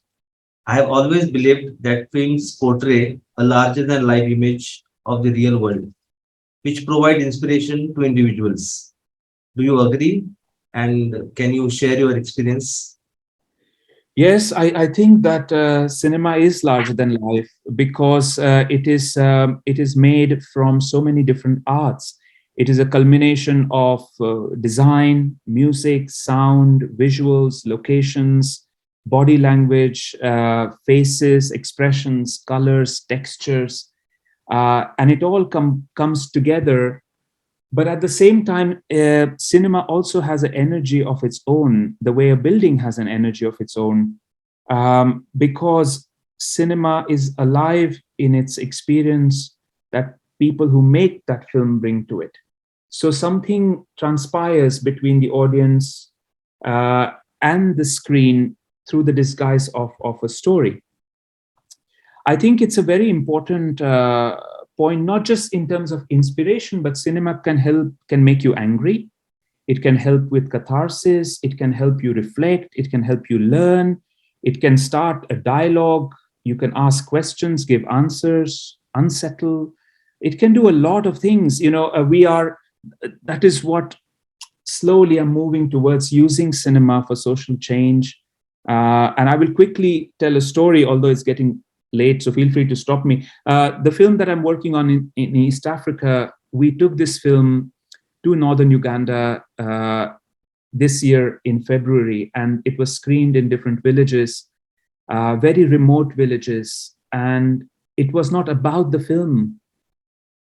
I have always believed that films portray a larger than life image of the real world, which provide inspiration to individuals. Do you agree? And can you share your experience? Yes, I think that cinema is larger than life because it is made from so many different arts. It is a culmination of design, music, sound, visuals, locations, body language, faces, expressions, colors, textures, and it all comes together. But at the same time, cinema also has an energy of its own, the way a building has an energy of its own, because cinema is alive in its experience that people who make that film bring to it. So something transpires between the audience uh, and the screen through the disguise of a story. I think it's a very important point, not just in terms of inspiration, but cinema can make you angry. It can help with catharsis. It can help you reflect. It can help you learn. It can start a dialogue. You can ask questions, give answers, unsettle. It can do a lot of things. That is what slowly I'm moving towards, using cinema for social change. And I will quickly tell a story, although it's getting late, so feel free to stop me. The film that I'm working on in East Africa, we took this film to northern Uganda this year in February, and it was screened in different villages, very remote villages. And it was not about the film.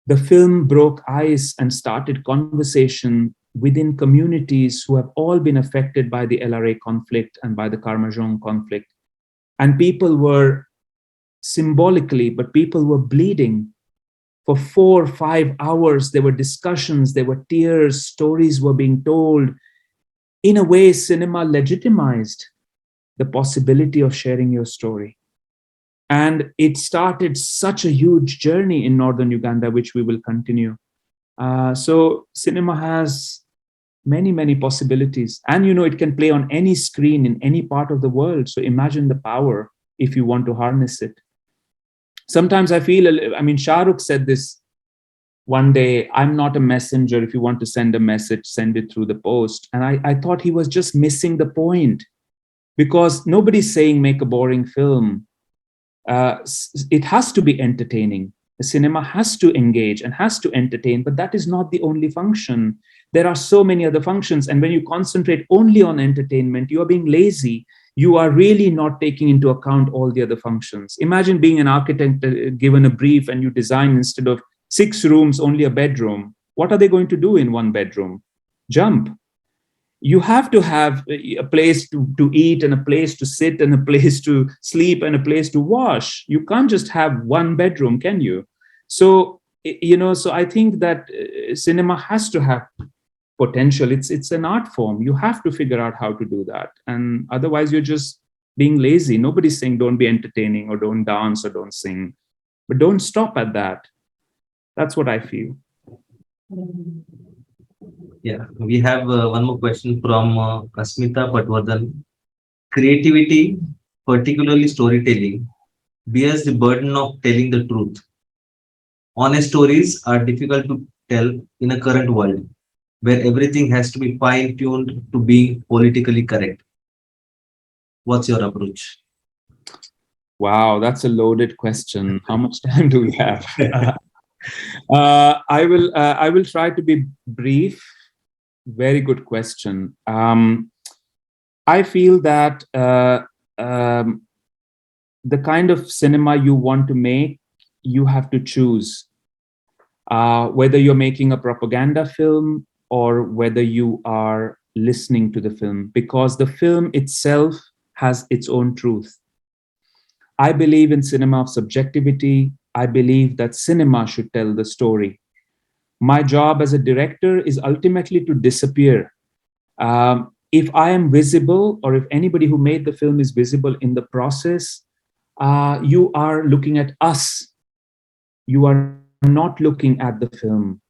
The film broke ice and started conversation within communities who have all been affected by the LRA conflict and by the Karmajong conflict. And people were symbolically, but people were bleeding. For 4 or 5 hours, there were discussions, there were tears, stories were being told. In a way, cinema legitimized the possibility of sharing your story. And it started such a huge journey in northern Uganda, which we will continue. So cinema has many, many possibilities. And, it can play on any screen in any part of the world. So imagine the power if you want to harness it. Sometimes I feel, Shah Rukh said this one day, I'm not a messenger. If you want to send a message, send it through the post. And I thought he was just missing the point, because nobody's saying make a boring film. It has to be entertaining. The cinema has to engage and has to entertain, but that is not the only function. There are so many other functions. And when you concentrate only on entertainment, you are being lazy. You are really not taking into account all the other functions. Imagine being an architect given a brief and you design, instead of 6 rooms, only a bedroom. What are they going to do in one bedroom? Jump. You have to have a place to eat, and a place to sit, and a place to sleep, and a place to wash. You can't just have one bedroom, can you? So, so I think that cinema has to have potential. It's an art form. You have to figure out how to do that. And otherwise, you're just being lazy. Nobody's saying don't be entertaining or don't dance or don't sing. But don't stop at that. That's what I feel. Yeah, we have one more question from Asmita Patwardhan. Creativity, particularly storytelling, bears the burden of telling the truth. Honest stories are difficult to tell in a current world where everything has to be fine-tuned to be politically correct. What's your approach? Wow, that's a loaded question. How much time do we have? I will try to be brief. Very good question. I feel that the kind of cinema you want to make, you have to choose whether you're making a propaganda film or whether you are listening to the film, because the film itself has its own truth. I believe in cinema of subjectivity. I believe that cinema should tell the story. My job as a director is ultimately to disappear. If I am visible, or if anybody who made the film is visible in the process, you are looking at us. You are not looking at the film.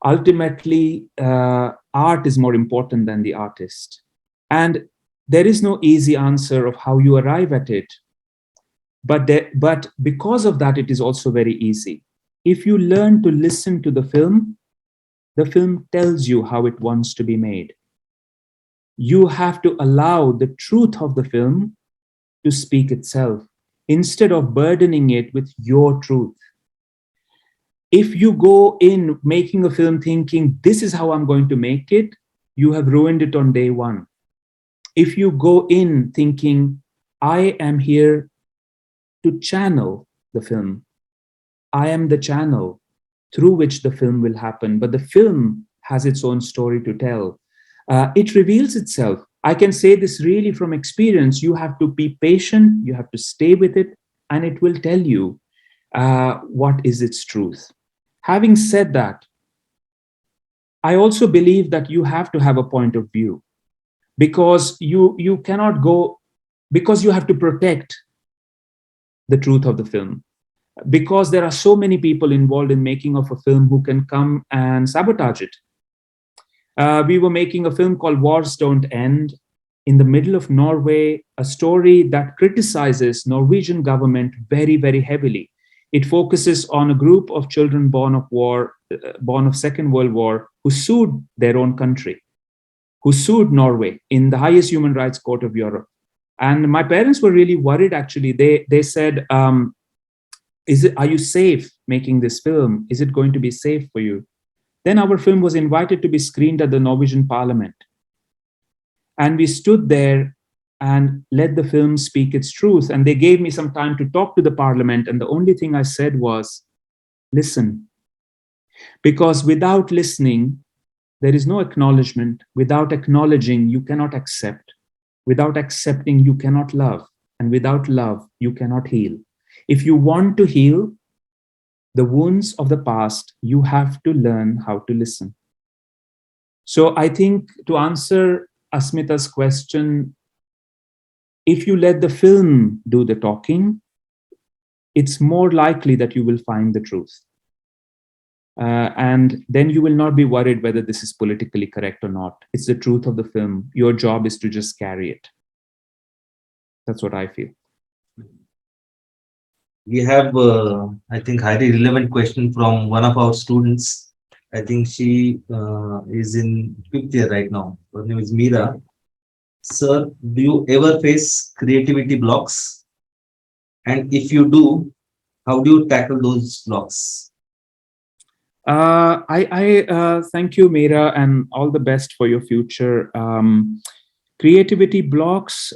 Ultimately, art is more important than the artist. And there is no easy answer of how you arrive at it. But because of that, it is also very easy. If you learn to listen to the film tells you how it wants to be made. You have to allow the truth of the film to speak itself, instead of burdening it with your truth. If you go in making a film thinking, this is how I'm going to make it, you have ruined it on day one. If you go in thinking, I am here to channel the film, I am the channel through which the film will happen, but the film has its own story to tell. It reveals itself. I can say this really from experience. You have to be patient, you have to stay with it, and it will tell you what is its truth. Having said that, I also believe that you have to have a point of view, because you cannot go, because you have to protect the truth of the film, because there are so many people involved in making of a film who can come and sabotage it. We were making a film called Wars Don't End in the middle of Norway, a story that criticizes Norwegian government very, very heavily. It focuses on a group of children born of war, born of Second World War, who sued their own country, who sued Norway in the highest human rights court of Europe. And my parents were really worried, actually. They said, are you safe making this film? Is it going to be safe for you? Then our film was invited to be screened at the Norwegian parliament. And we stood there and let the film speak its truth. And they gave me some time to talk to the parliament. And the only thing I said was, listen. Because without listening, there is no acknowledgement. Without acknowledging, you cannot accept. Without accepting, you cannot love. And without love, you cannot heal. If you want to heal the wounds of the past, you have to learn how to listen. So I think, to answer Asmita's question, if you let the film do the talking, it's more likely that you will find the truth. And then you will not be worried whether this is politically correct or not. It's the truth of the film. Your job is to just carry it. That's what I feel. We have, I think, highly relevant question from one of our students. I think she is in 5th year right now. Her name is Meera. Sir, do you ever face creativity blocks? And if you do, how do you tackle those blocks? I thank you, Meera, and all the best for your future. Creativity blocks.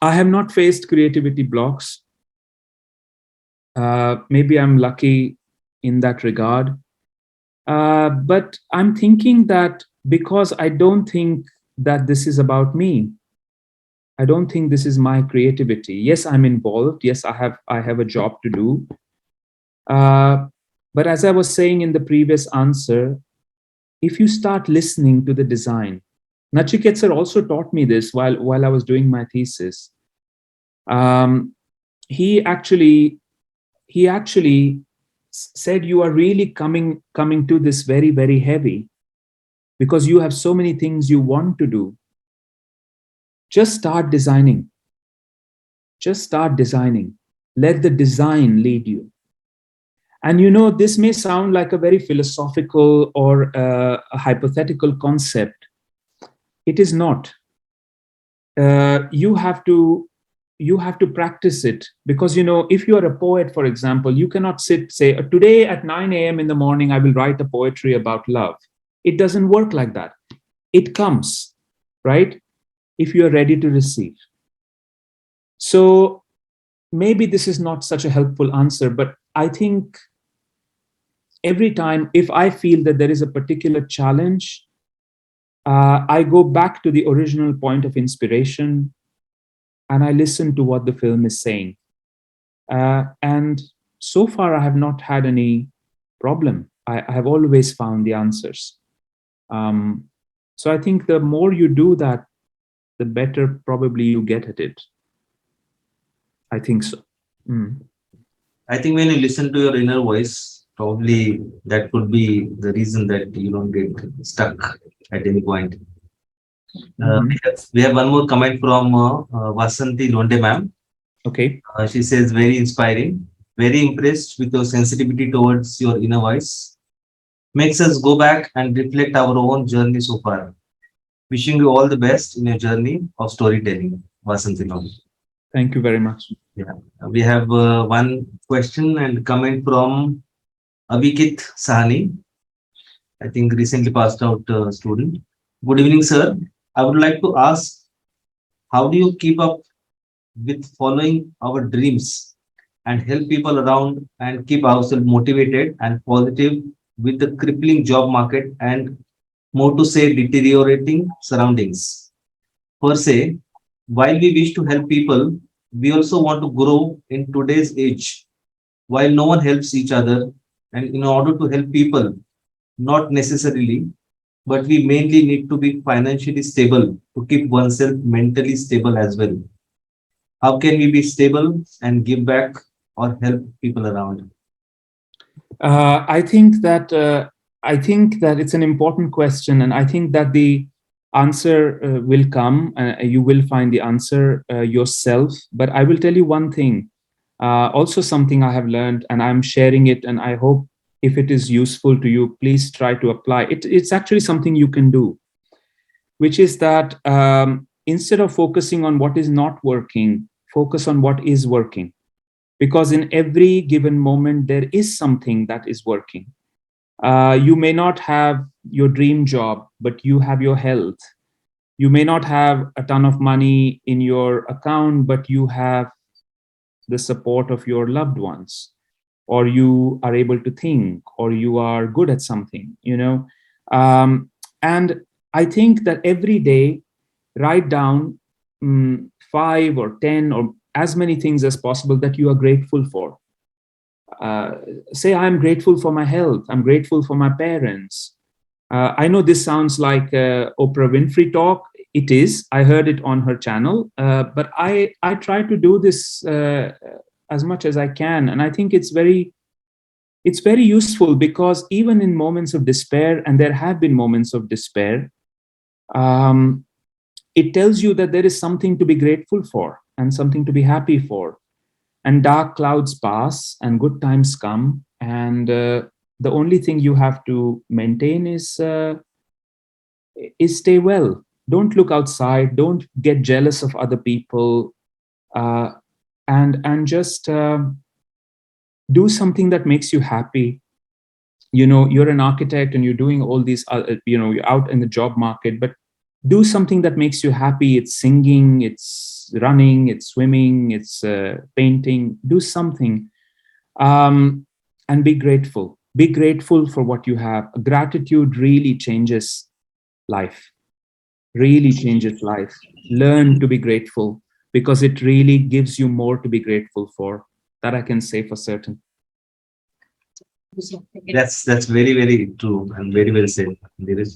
I have not faced creativity blocks. Maybe I'm lucky in that regard. But I'm thinking that because I don't think that this is about me. I don't think this is my creativity. Yes, I'm involved. Yes, I have a job to do. But as I was saying in the previous answer, if you start listening to the design, Nachiket sir also taught me this while I was doing my thesis. He actually said, you are really coming to this very, very heavy because you have so many things you want to do. Just start designing. Just start designing. Let the design lead you. And this may sound like a very philosophical or a hypothetical concept. It is not. You have to practice it, because if you are a poet, for example, you cannot say today at 9 a.m. in the morning I will write a poetry about love. It doesn't work like that. It comes, right, if you are ready to receive. So maybe this is not such a helpful answer, but I think every time if I feel that there is a particular challenge, I go back to the original point of inspiration and I listen to what the film is saying. And so far, I have not had any problem. I have always found the answers. So I think the more you do that, the better probably you get at it. I think so. I think when you listen to your inner voice, probably that could be the reason that you don't get stuck at any point. We have one more comment from Vasanti Londe ma'am. Okay. She says, very inspiring, very impressed with your sensitivity towards your inner voice. Makes us go back and reflect our own journey so far. Wishing you all the best in your journey of storytelling, Vasanti Londe. Thank you very much. Yeah, we have one question and comment from Avikit Sahani. I think recently passed out student. Good evening, sir. I would like to ask, how do you keep up with following our dreams and help people around and keep ourselves motivated and positive with the crippling job market and, more to say, deteriorating surroundings? Per se, while we wish to help people, We also want to grow in today's age. While no one helps each other, and in order to help people, not necessarily, but we mainly need to be financially stable to keep oneself mentally stable as well. How can we be stable and give back or help people around? I think that it's an important question, and I think that the answer will come. You will find the answer yourself. But I will tell you one thing. Also, something I have learned, and I'm sharing it, and I hope if it is useful to you, please try to apply it. It's actually something you can do, which is that instead of focusing on what is not working, focus on what is working, because in every given moment there is something that is working. You may not have your dream job, but you have your health. You may not have a ton of money in your account, but you have the support of your loved ones, or you are able to think, or you are good at something, and I think that every day write down 5 or 10 or as many things as possible that you are grateful for. uh, Say, I'm grateful for my health, I'm grateful for my parents. I know this sounds like Oprah Winfrey talk. It is. I heard it on her channel, but I try to do this as much as I can, and I think it's very useful, because even in moments of despair, and there have been moments of despair, um, it tells you that there is something to be grateful for and something to be happy for. And dark clouds pass and good times come, and the only thing you have to maintain is stay well. Don't look outside, don't get jealous of other people, uh, and just do something that makes you happy. You're an architect and you're doing all these you're out in the job market, but do something that makes you happy. It's singing, it's running, it's swimming, it's painting. Do something, and be grateful for what you have. Gratitude really changes life, really changes life. Learn to be grateful, because it really gives you more to be grateful for. That I can say for certain. That's very very true and very well said. Dheeraj.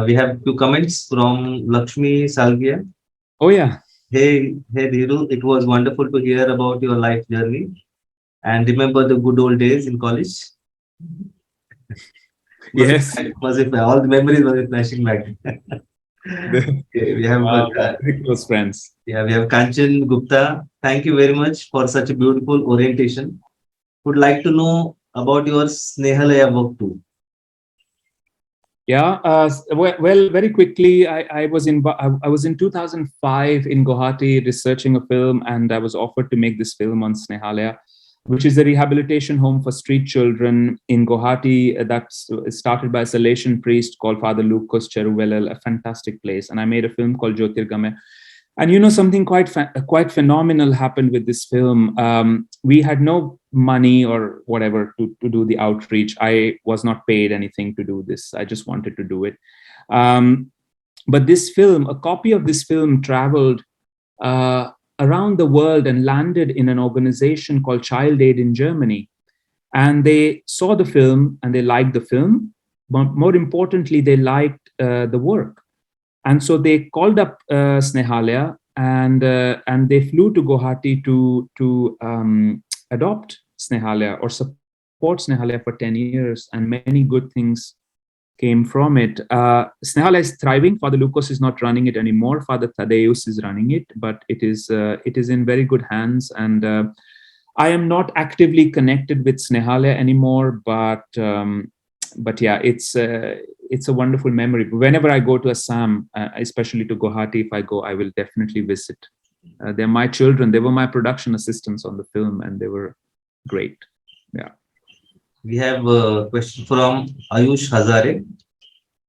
We have two comments from Lakshmi Salvia. Oh yeah. Hey Dhiru, it was wonderful to hear about your life journey and remember the good old days in college. Yes. All the memories must be flashing back. Okay, we have Wow, very close friends. yeah, we have Kanchan Gupta. Thank you very much for such a beautiful orientation. Would like to know about your Snehalaya work too. Yeah. Well, very quickly, I was in 2005 in Guwahati researching a film, and I was offered to make this film on Snehalaya, which is a rehabilitation home for street children in Guwahati. That's started by a Salesian priest called Father Lucas Cheruvelel, a fantastic place. And I made a film called Jyotirgame. And something quite phenomenal happened with this film. We had no money or whatever to do the outreach. I was not paid anything to do this. I just wanted to do it. Um, but this film, a copy of this film, traveled uh, around the world and landed in an organization called Child Aid in Germany. And they saw the film and they liked the film. But more importantly, they liked the work. And so they called up Snehalaya, and they flew to Guwahati to adopt Snehalaya or support Snehalaya for 10 years, and many good things came from it. Snehalaya is thriving. Father Lucas is not running it anymore. Father Thaddeus is running it, but it is in very good hands. And I am not actively connected with Snehalaya anymore, but yeah, it's a wonderful memory. Whenever I go to Assam, especially to Guwahati, if I go, I will definitely visit. They're my children. They were my production assistants on the film, and they were great. Yeah. We have a question from Ayush Hazare.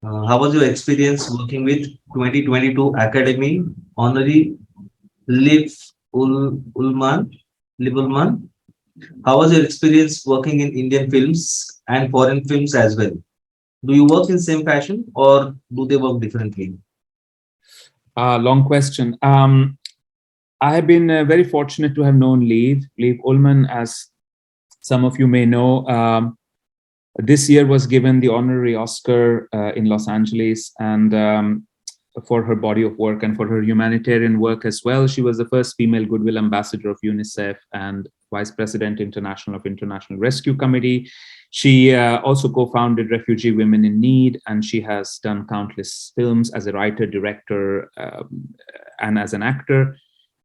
How was your experience working with 2022 Academy Honorary Liv Ulman? Liv Ulman? How was your experience working in Indian films and foreign films as well? Do you work in same fashion or do they work differently? Long question. I have been very fortunate to have known Liv Ullmann, as some of you may know. This year was given the honorary Oscar in Los Angeles, and for her body of work and for her humanitarian work as well. She was the first female Goodwill Ambassador of UNICEF and Vice President International of International Rescue Committee. She also co-founded Refugee Women in Need, and she has done countless films as a writer, director, and as an actor,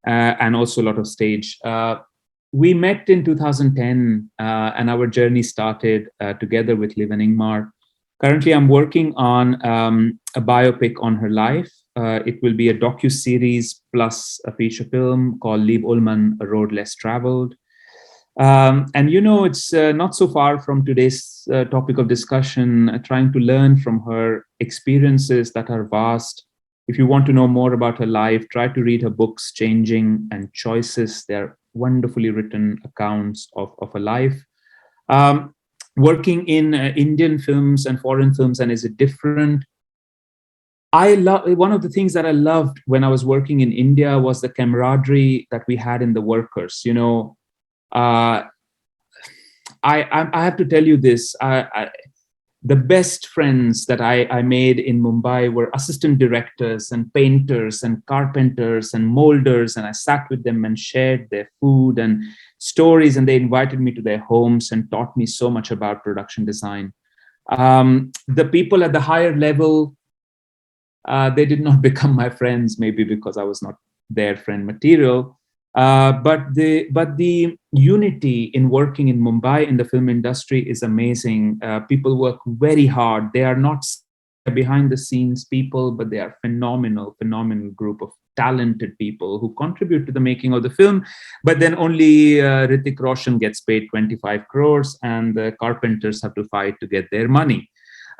and also a lot of stage. We met in 2010, and our journey started together with Liv and Ingmar. Currently, I'm working on a biopic on her life. It will be a docu-series plus a feature film called Liv Ullmann, A Road Less Traveled. And it's not so far from today's topic of discussion, trying to learn from her experiences that are vast. If you want to know more about her life, try to read her books, Changing and Choices. They're wonderfully written accounts of a life. Working in Indian films and foreign films, and is it different? I love, one of the things that I loved when I was working in India was the camaraderie that we had in the workers. I have to tell you this. The best friends that I made in Mumbai were assistant directors and painters and carpenters and molders, and I sat with them and shared their food and stories, and they invited me to their homes and taught me so much about production design. The people at the higher level, they did not become my friends, maybe because I was not their friend material. But the unity in working in Mumbai in the film industry is amazing. People work very hard. They are not behind the scenes people, but they are phenomenal group of talented people who contribute to the making of the film. But then only Hrithik Roshan gets paid 25 crores, and the carpenters have to fight to get their money.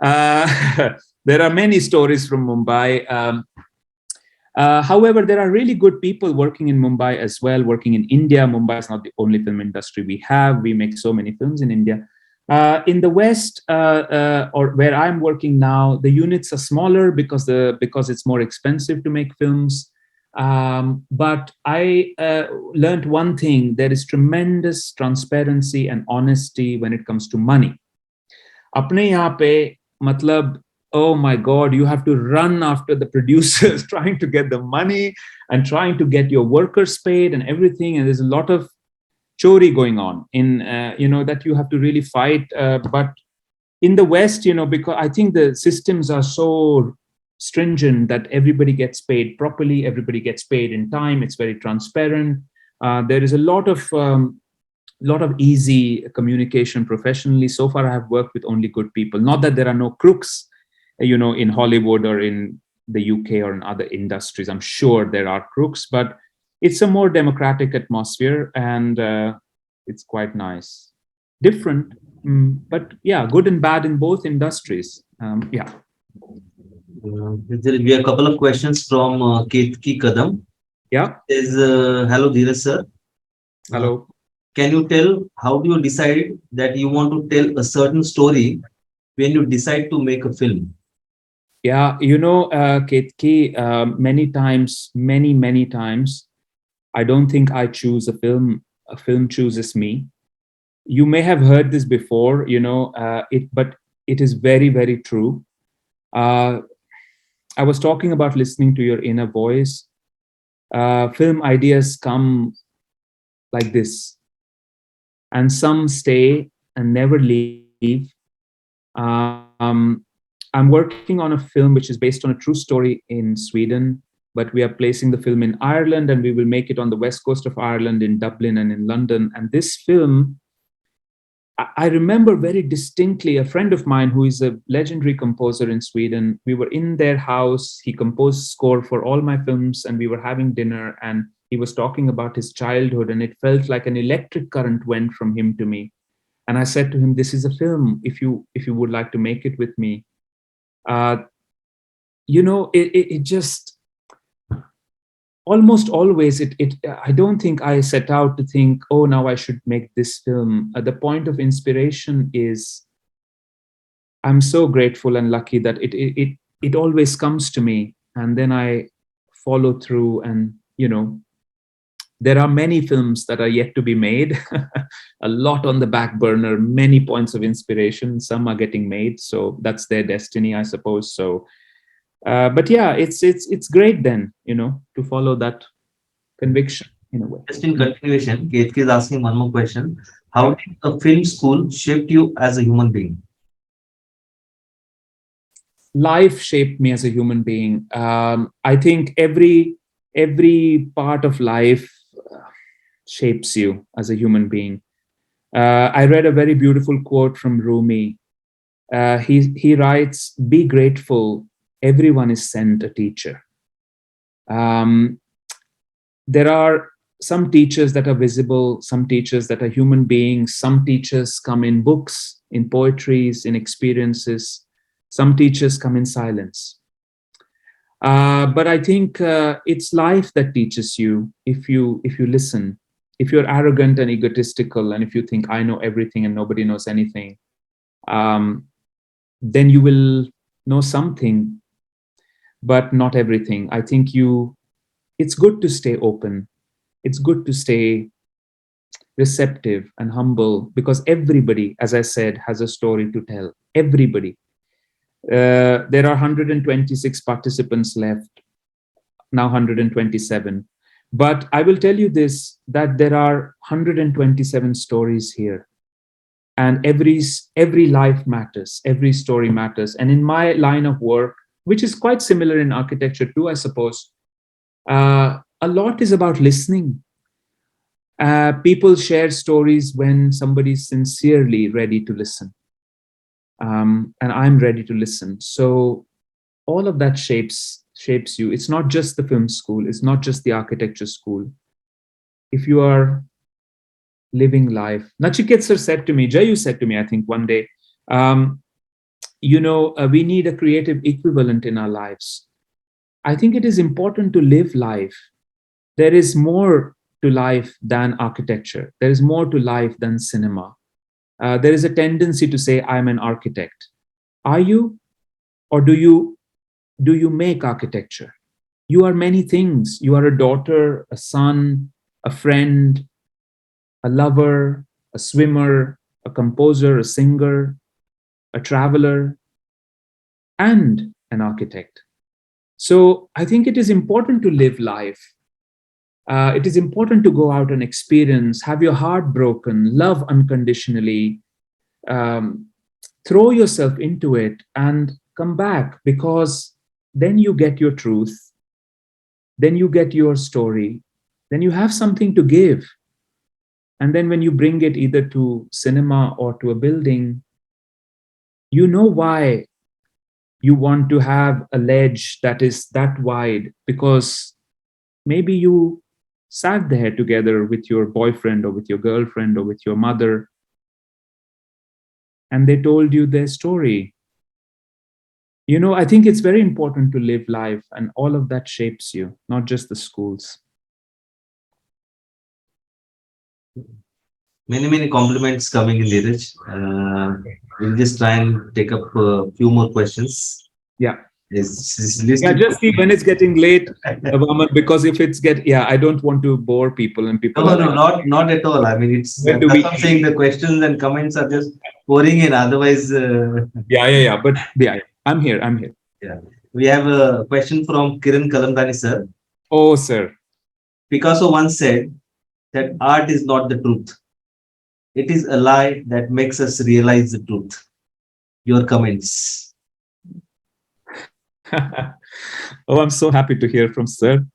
There are many stories from Mumbai. However, there are really good people working in Mumbai as well, working in India. Mumbai is not the only film industry we have. We make so many films in India. In the West, or where I'm working now, the units are smaller because it's more expensive to make films. But I learned one thing: there is tremendous transparency and honesty when it comes to money. अपने यहाँ पे मतलब, oh my God, you have to run after the producers trying to get the money and trying to get your workers paid and everything. And there's a lot of chori going on in, that you have to really fight. But in the West, because I think the systems are so stringent that everybody gets paid properly, everybody gets paid in time. It's very transparent. There is a lot of easy communication professionally. So far, I have worked with only good people. Not that there are no crooks, in Hollywood or in the UK or in other industries. I'm sure there are crooks, but it's a more democratic atmosphere, and it's quite nice. Different, but yeah, good and bad in both industries. Yeah. There will be a couple of questions from Ketki Kadam. Yeah. Is hello, Dheeraj sir. Hello. Can you tell how do you decide that you want to tell a certain story when you decide to make a film? Yeah, Ketki, many times, I don't think I choose a film. A film chooses me. You may have heard this before, but it is very, very true. I was talking about listening to your inner voice. Film ideas come like this, and some stay and never leave. I'm working on a film which is based on a true story in Sweden, but we are placing the film in Ireland, and we will make it on the west coast of Ireland, in Dublin and in London. And this film, I remember very distinctly a friend of mine who is a legendary composer in Sweden. We were in their house. He composed score for all my films, and we were having dinner, and he was talking about his childhood, and it felt like an electric current went from him to me. And I said to him, this is a film, if you would like to make it with me. It just almost always, I don't think I set out to think, oh, now I should make this film. The point of inspiration is, I'm so grateful and lucky that it always comes to me, and then I follow through and There are many films that are yet to be made, a lot on the back burner, many points of inspiration. Some are getting made, so that's their destiny, I suppose. So, but yeah, it's great then, to follow that conviction in a way. Just in continuation, KK is asking one more question. How did a film school shape you as a human being? Life shaped me as a human being. I think every part of life shapes you as a human being. I read a very beautiful quote from Rumi. He writes, "Be grateful. Everyone is sent a teacher." Um, there are some teachers that are visible, some teachers that are human beings, some teachers come in books, in poetries, in experiences, some teachers come in silence. But I think it's life that teaches you if you listen. If you're arrogant and egotistical, and if you think I know everything and nobody knows anything, um, then you will know something, but not everything. I think it's good to stay open. It's good to stay receptive and humble, because everybody, as I said, has a story to tell. Everybody. There are 126 participants left, now 127. But I will tell you this, that there are 127 stories here. And every life matters, every story matters. And in my line of work, which is quite similar in architecture too, I suppose, a lot is about listening. People share stories when somebody's sincerely ready to listen. And I'm ready to listen. So all of that shapes you. It's not just the film school, it's not just the architecture school. If you are living life, Nachiketsar said to me, Jayu said to me, I think one day, we need a creative equivalent in our lives. I think it is important to live life. There is more to life than architecture. There is more to life than cinema. There is a tendency to say, I'm an architect. Are you? Or do you make architecture? You are many things. You are a daughter, a son, a friend, a lover, a swimmer, a composer, a singer, a traveler, and an architect. So I think it is important to live life. It is important to go out and experience, have your heart broken, love unconditionally, throw yourself into it and come back, because then you get your truth, then you get your story, then you have something to give. And then when you bring it either to cinema or to a building, you know why you want to have a ledge that is that wide, because maybe you sat there together with your boyfriend or with your girlfriend or with your mother, and they told you their story. I think it's very important to live life, and all of that shapes you, not just the schools. Many compliments coming in, Dheeraj. We'll just try and take up a few more questions. Yeah. Is Yeah, just see when it's getting late, Vaman, because if it's I don't want to bore people, and people No, are no, like, not at all. I mean, it's when that's do we what I'm saying. The questions and comments are just pouring in. Otherwise, yeah. But yeah, I'm here. yeah. We have a question from Kiran Kalamdani, sir. Oh, sir. Picasso once said that art is not the truth. It is a lie that makes us realize the truth. Your comments. Oh, I'm so happy to hear from sir.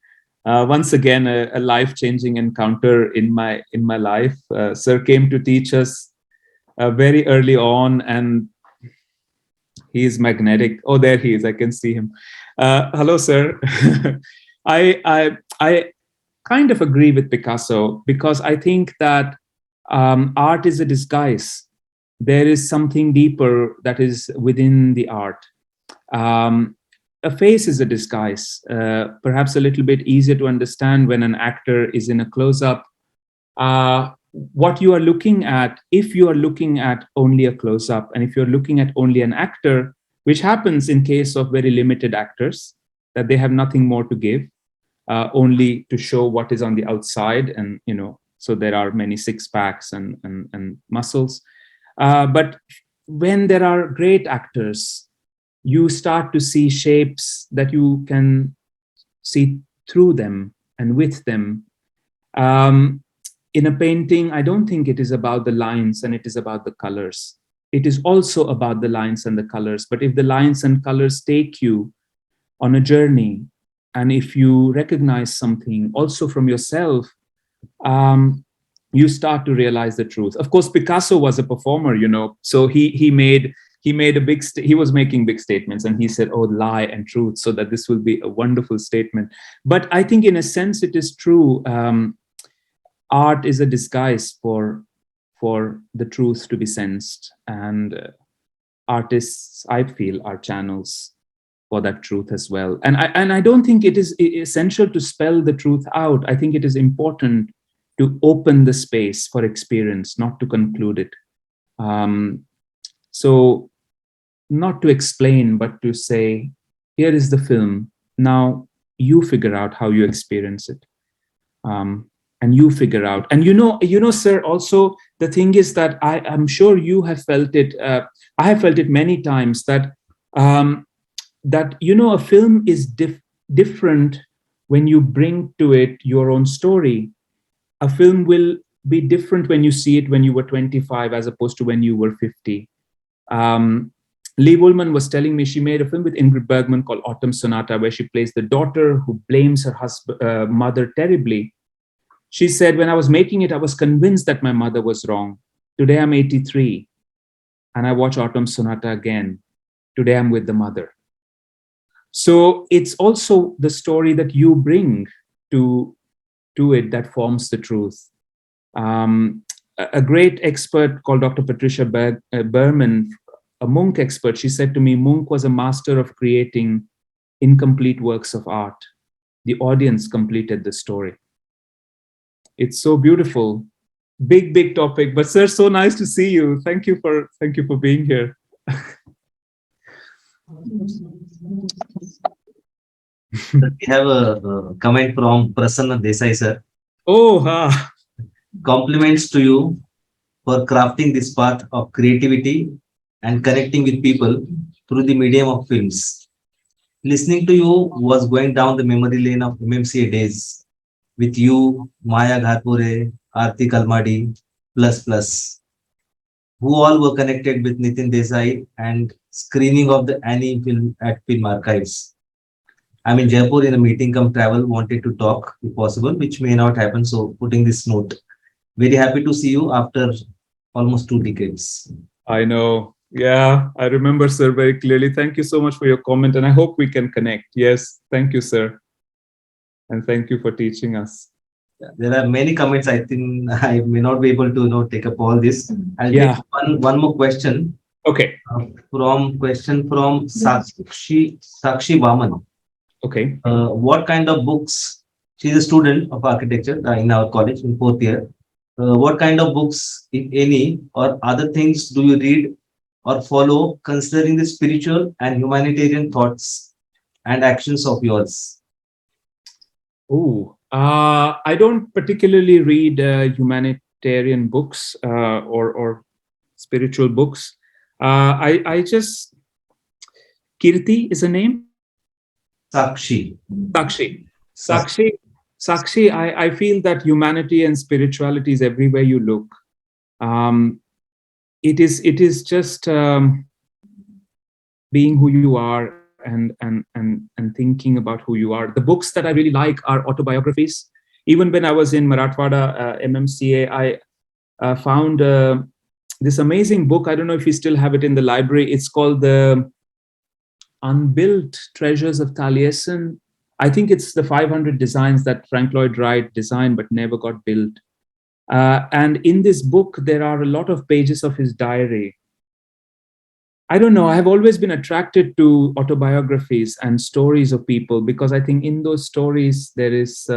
Once again, a life-changing encounter in my life. Sir came to teach us very early on, and he is magnetic. Oh, there he is. I can see him. Hello, sir. I kind of agree with Picasso, because I think that art is a disguise. There is something deeper that is within the art. A face is a disguise, perhaps a little bit easier to understand when an actor is in a close-up. What you are looking at, if you are looking at only a close-up, and if you're looking at only an actor, which happens in case of very limited actors, that they have nothing more to give, only to show what is on the outside, and so there are many six packs and muscles. But when there are great actors, you start to see shapes that you can see through them and with them. Um, in a painting, I don't think it is about the lines and it is about the colors. It is also about the lines and the colors. But if the lines and colors take you on a journey, and if you recognize something also from yourself, um, you start to realize the truth. Of course, Picasso was a performer, so he made a he was making big statements, and he said, "Oh, lie and truth," so that this will be a wonderful statement. But I think, in a sense, it is true. Art is a disguise for the truth to be sensed, and artists, I feel, are channels for that truth as well. And I don't think it is essential to spell the truth out. I think it is important to open the space for experience, not to conclude it. So not to explain, but to say, here is the film. Now you figure out how you experience it. And you figure out. And sir, also the thing is that I'm sure you have felt it. I have felt it many times that a film is different when you bring to it your own story. A film will be different when you see it when you were 25 as opposed to when you were 50. Lee Woolman was telling me she made a film with Ingrid Bergman called Autumn Sonata, where she plays the daughter who blames her mother terribly. She said, when I was making it, I was convinced that my mother was wrong. Today I'm 83 and I watch Autumn Sonata again. Today I'm with the mother. So it's also the story that you bring to it that forms the truth. A great expert called Dr. Patricia Berman, a Munch expert, she said to me, Munch was a master of creating incomplete works of art. The audience completed the story. It's so beautiful. Big topic, but sir, so nice to see you. Thank you for being here. We have a comment from Prasanna Desai, sir. Oh, Compliments to you for crafting this path of creativity and connecting with people through the medium of films. Listening to you was going down the memory lane of MMCA days with you, Maya Gharpure, Aarti Kalmadi, who all were connected with Nitin Desai and screening of the Annie film at Film Archives. I'm in Jaipur in a meeting come travel, wanted to talk if possible, which may not happen. So putting this note, very happy to see you after almost 2 decades. I know. Yeah, I remember, sir, very clearly. Thank you so much for your comment, and I hope we can connect. Yes, thank you, sir. And thank you for teaching us. There are many comments. I think I may not be able to take up all this. I'll take one more question. Okay. From Sakshi Vaman. Okay. What kind of books? She's a student of architecture in our college in 4th year. What kind of books, if any, or other things do you read or follow considering the spiritual and humanitarian thoughts and actions of yours? Oh, I don't particularly read humanitarian books or spiritual books. I just, Kirti is a name? Sakshi. Sakshi, I feel that humanity and spirituality is everywhere you look. It is just being who you are and thinking about who you are. The books that I really like are autobiographies. Even when I was in Marathwada MMCA, I found this amazing book. I don't know if you still have it in the library. It's called The Unbuilt Treasures of Taliesin. I think it's the 500 designs that Frank Lloyd Wright designed but never got built. And in this book, there are a lot of pages of his diary. I don't know. I have always been attracted to autobiographies and stories of people because I think in those stories, there is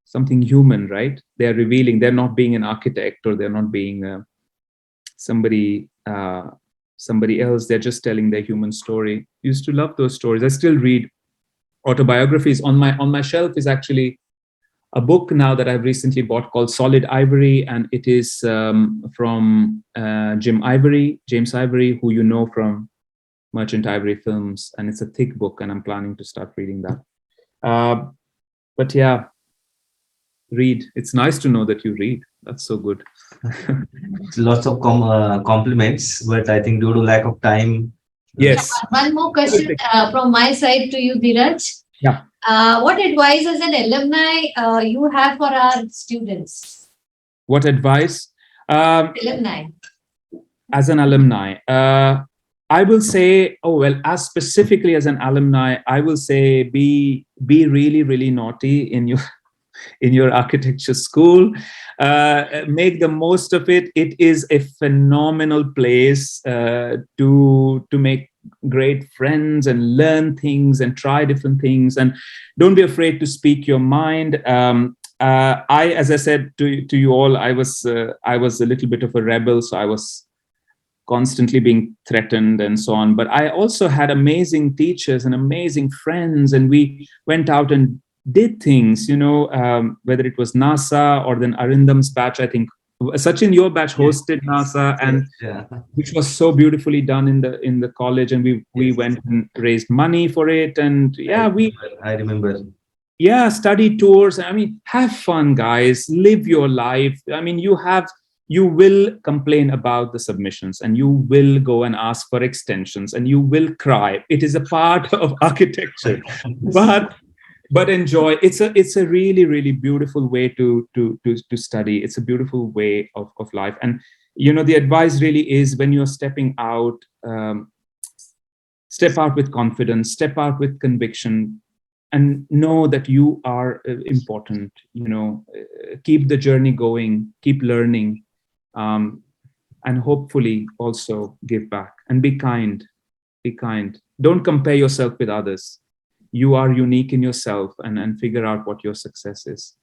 something human, right? They're revealing, they're not being an architect or they're not being somebody else. They're just telling their human story. Used to love those stories. I still read autobiographies. On my shelf is actually a book now that I've recently bought called Solid Ivory, and it is from James Ivory, who you know from Merchant Ivory films, and it's a thick book, and I'm planning to start reading that. But yeah, read. It's nice to know that you read. That's so good. Lots of compliments, but I think due to lack of time, Yeah, Yes. one more question from my side to you, Dheeraj. Yeah. What advice as an alumni you have for our students? What advice? Alumni. As an alumni, I will say, oh well, as specifically as an alumni, I will say be really really naughty in your architecture school. Make the most of it. It is a phenomenal place to make great friends and learn things and try different things. And don't be afraid to speak your mind. As I said to you all, I was a little bit of a rebel, so I was constantly being threatened and so on. But I also had amazing teachers and amazing friends, and we went out and did things, whether it was NASA or then Arindam's batch. I think Sachin, your batch yes, hosted yes, NASA, and yeah, which was so beautifully done in the college, and we yes, went and raised money for it, and I yeah, we remember. I remember. yeah, study tours. I mean, have fun, guys. Live your life. I mean, you will complain about the submissions, and you will go and ask for extensions, and you will cry. It is a part of architecture, but enjoy. It's a really really beautiful way to study. It's a beautiful way of life. And the advice really is, when you're stepping out, step out with confidence, step out with conviction, and know that you are important. Keep the journey going, keep learning, and hopefully also give back, and be kind. Be kind. Don't compare yourself with others. You are unique in yourself, and figure out what your success is.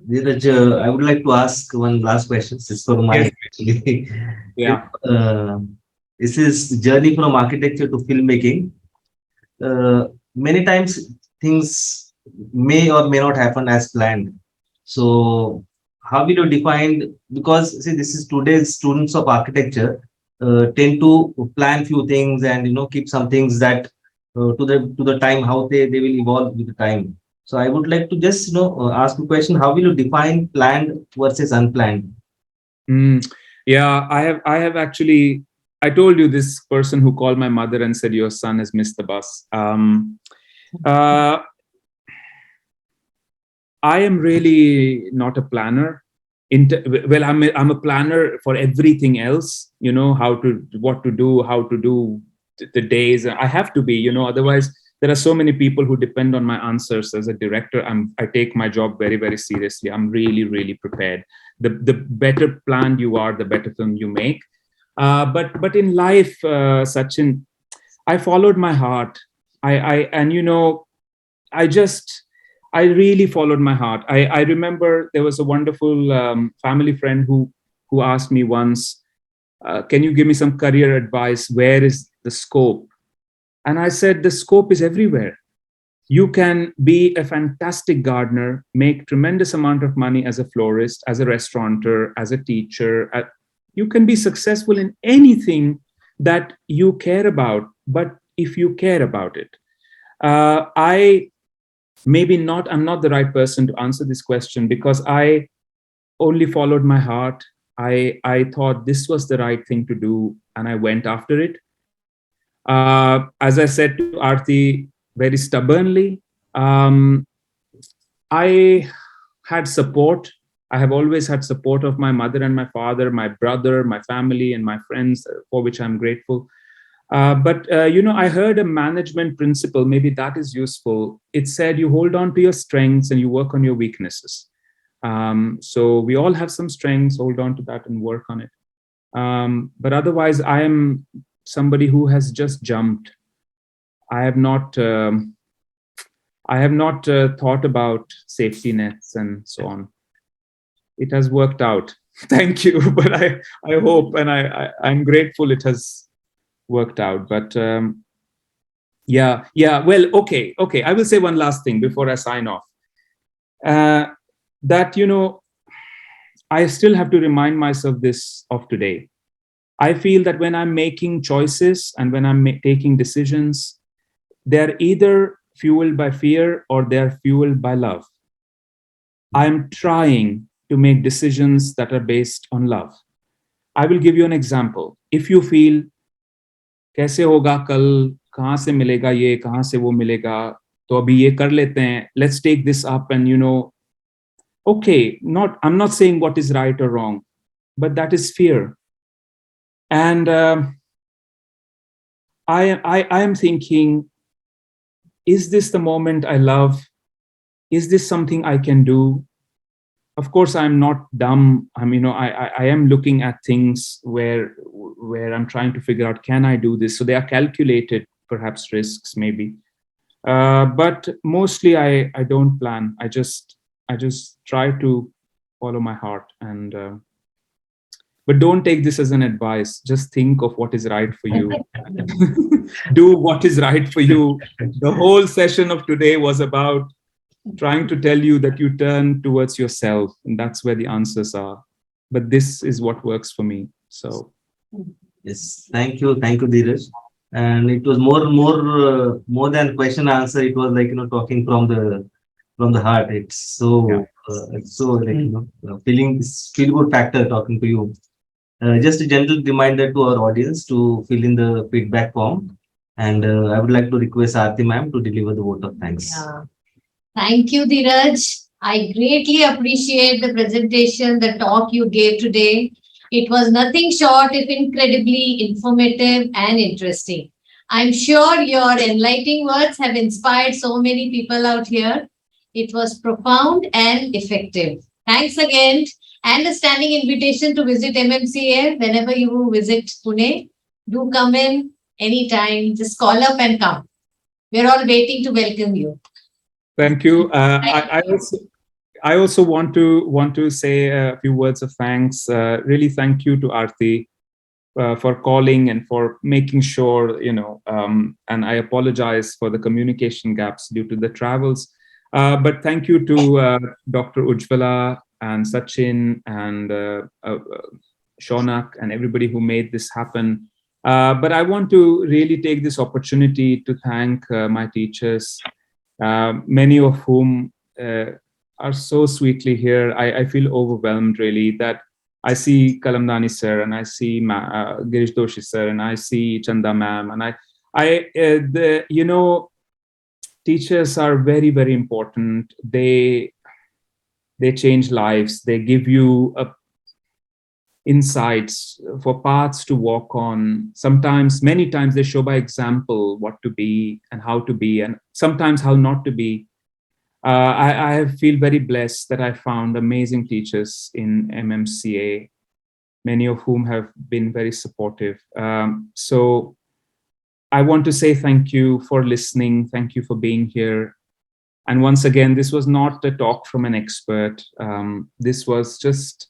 Dheeraj, I would like to ask one last question. This is for Yes. my actually. If, Yeah. this is journey from architecture to filmmaking. Many times things may or may not happen as planned. So how will you define? Because see, this is today's students of architecture tend to plan few things and keep some things that to the time how they will evolve with the time. So I would like to just ask a question: how will you define planned versus unplanned? Mm, yeah, I have actually, I told you, this person who called my mother and said your son has missed the bus. Uh, I am really not a planner. Well, I'm a planner for everything else. What to do, how to do the days. I have to be. Otherwise, there are so many people who depend on my answers. As a director, I take my job very very seriously. I'm really really prepared. The better planned you are, the better film you make. But in life, Sachin, I followed my heart. I and I just, I really followed my heart. I remember there was a wonderful family friend who asked me once, "Can you give me some career advice? Where is the scope?" And I said, "The scope is everywhere. You can be a fantastic gardener, make tremendous amount of money as a florist, as a restaurateur, as a teacher. You can be successful in anything that you care about, but if you care about it." I maybe not, I'm not the right person to answer this question, because I only followed my heart. I thought this was the right thing to do, and I went after it. As I said to Aarti, very stubbornly, I had support. I have always had support of my mother and my father, my brother, my family, and my friends, for which I'm grateful. But I heard a management principle. Maybe that is useful. It said you hold on to your strengths and you work on your weaknesses. So we all have some strengths. Hold on to that and work on it. But otherwise, I am somebody who has just jumped. I have not. Thought about safety nets and so on. It has worked out. Thank you. But I hope, and I'm grateful it has worked out. But Yeah. Well, okay. I will say one last thing before I sign off. That, I still have to remind myself this of today. I feel that when I'm making choices and when I'm taking decisions, they're either fueled by fear or they're fueled by love. I'm trying to make decisions that are based on love. I will give you an example. If you feel कैसे होगा कल, कहाँ से मिलेगा ये, कहाँ से वो मिलेगा, तो अभी ये कर लेते हैं, let's take this up, and okay, I'm not saying what is right or wrong, but that is fear. And I am thinking, is this the moment I love? Is this something I can do? Of course, I'm not dumb. I am looking at things where I'm trying to figure out, can I do this? So they are calculated, perhaps risks, maybe. But mostly I don't plan. I just try to follow my heart. And but don't take this as an advice. Just think of what is right for you. Do what is right for you. The whole session of today was about trying to tell you that you turn towards yourself, and that's where the answers are. But this is what works for me. So Yes, thank you, Dheeraj. And it was more than question answer. It was like talking from the heart. yeah. It's so like feeling this feel good factor talking to you. Just a gentle reminder to our audience to fill in the feedback form, and I would like to request Aarti ma'am to deliver the vote of thanks. Yeah. Thank you, Dheeraj. I greatly appreciate the presentation, the talk you gave today. It was nothing short of incredibly informative and interesting. I'm sure your enlightening words have inspired so many people out here. It was profound and effective. Thanks again, and a standing invitation to visit MMCA whenever you visit Pune. Do come in anytime. Just call up and come. We're all waiting to welcome you. Thank you. Thank you. I also want to say a few words of thanks. Really, thank you to Aarti for calling and for making sure, and I apologize for the communication gaps due to the travels. But thank you to Dr. Ujjwala and Sachin and Shonak and everybody who made this happen. But I want to really take this opportunity to thank my teachers, many of whom are so sweetly here. I feel overwhelmed, really, that I see Kalamdani sir, and I see Girish Doshi sir, and I see Chanda ma'am, and teachers are very, very important. They change lives. They give you insights for paths to walk on. Sometimes, many times, they show by example what to be and how to be, and sometimes how not to be. I feel very blessed that I found amazing teachers in MMCA, many of whom have been very supportive. So I want to say thank you for listening. Thank you for being here. And once again, this was not a talk from an expert. This was just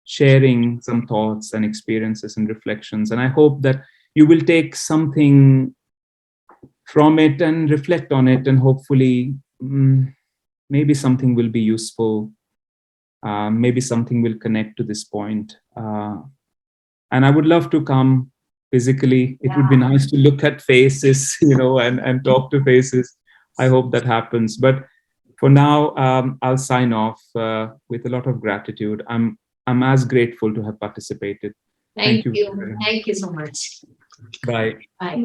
sharing some thoughts and experiences and reflections. And I hope that you will take something from it and reflect on it, and hopefully maybe something will be useful. Maybe something will connect to this point. And I would love to come physically. It would be nice to look at faces, and talk to faces. I hope that happens. But for now, I'll sign off with a lot of gratitude. I'm as grateful to have participated. Thank Thank you. you. Thank you so much. Bye. Bye.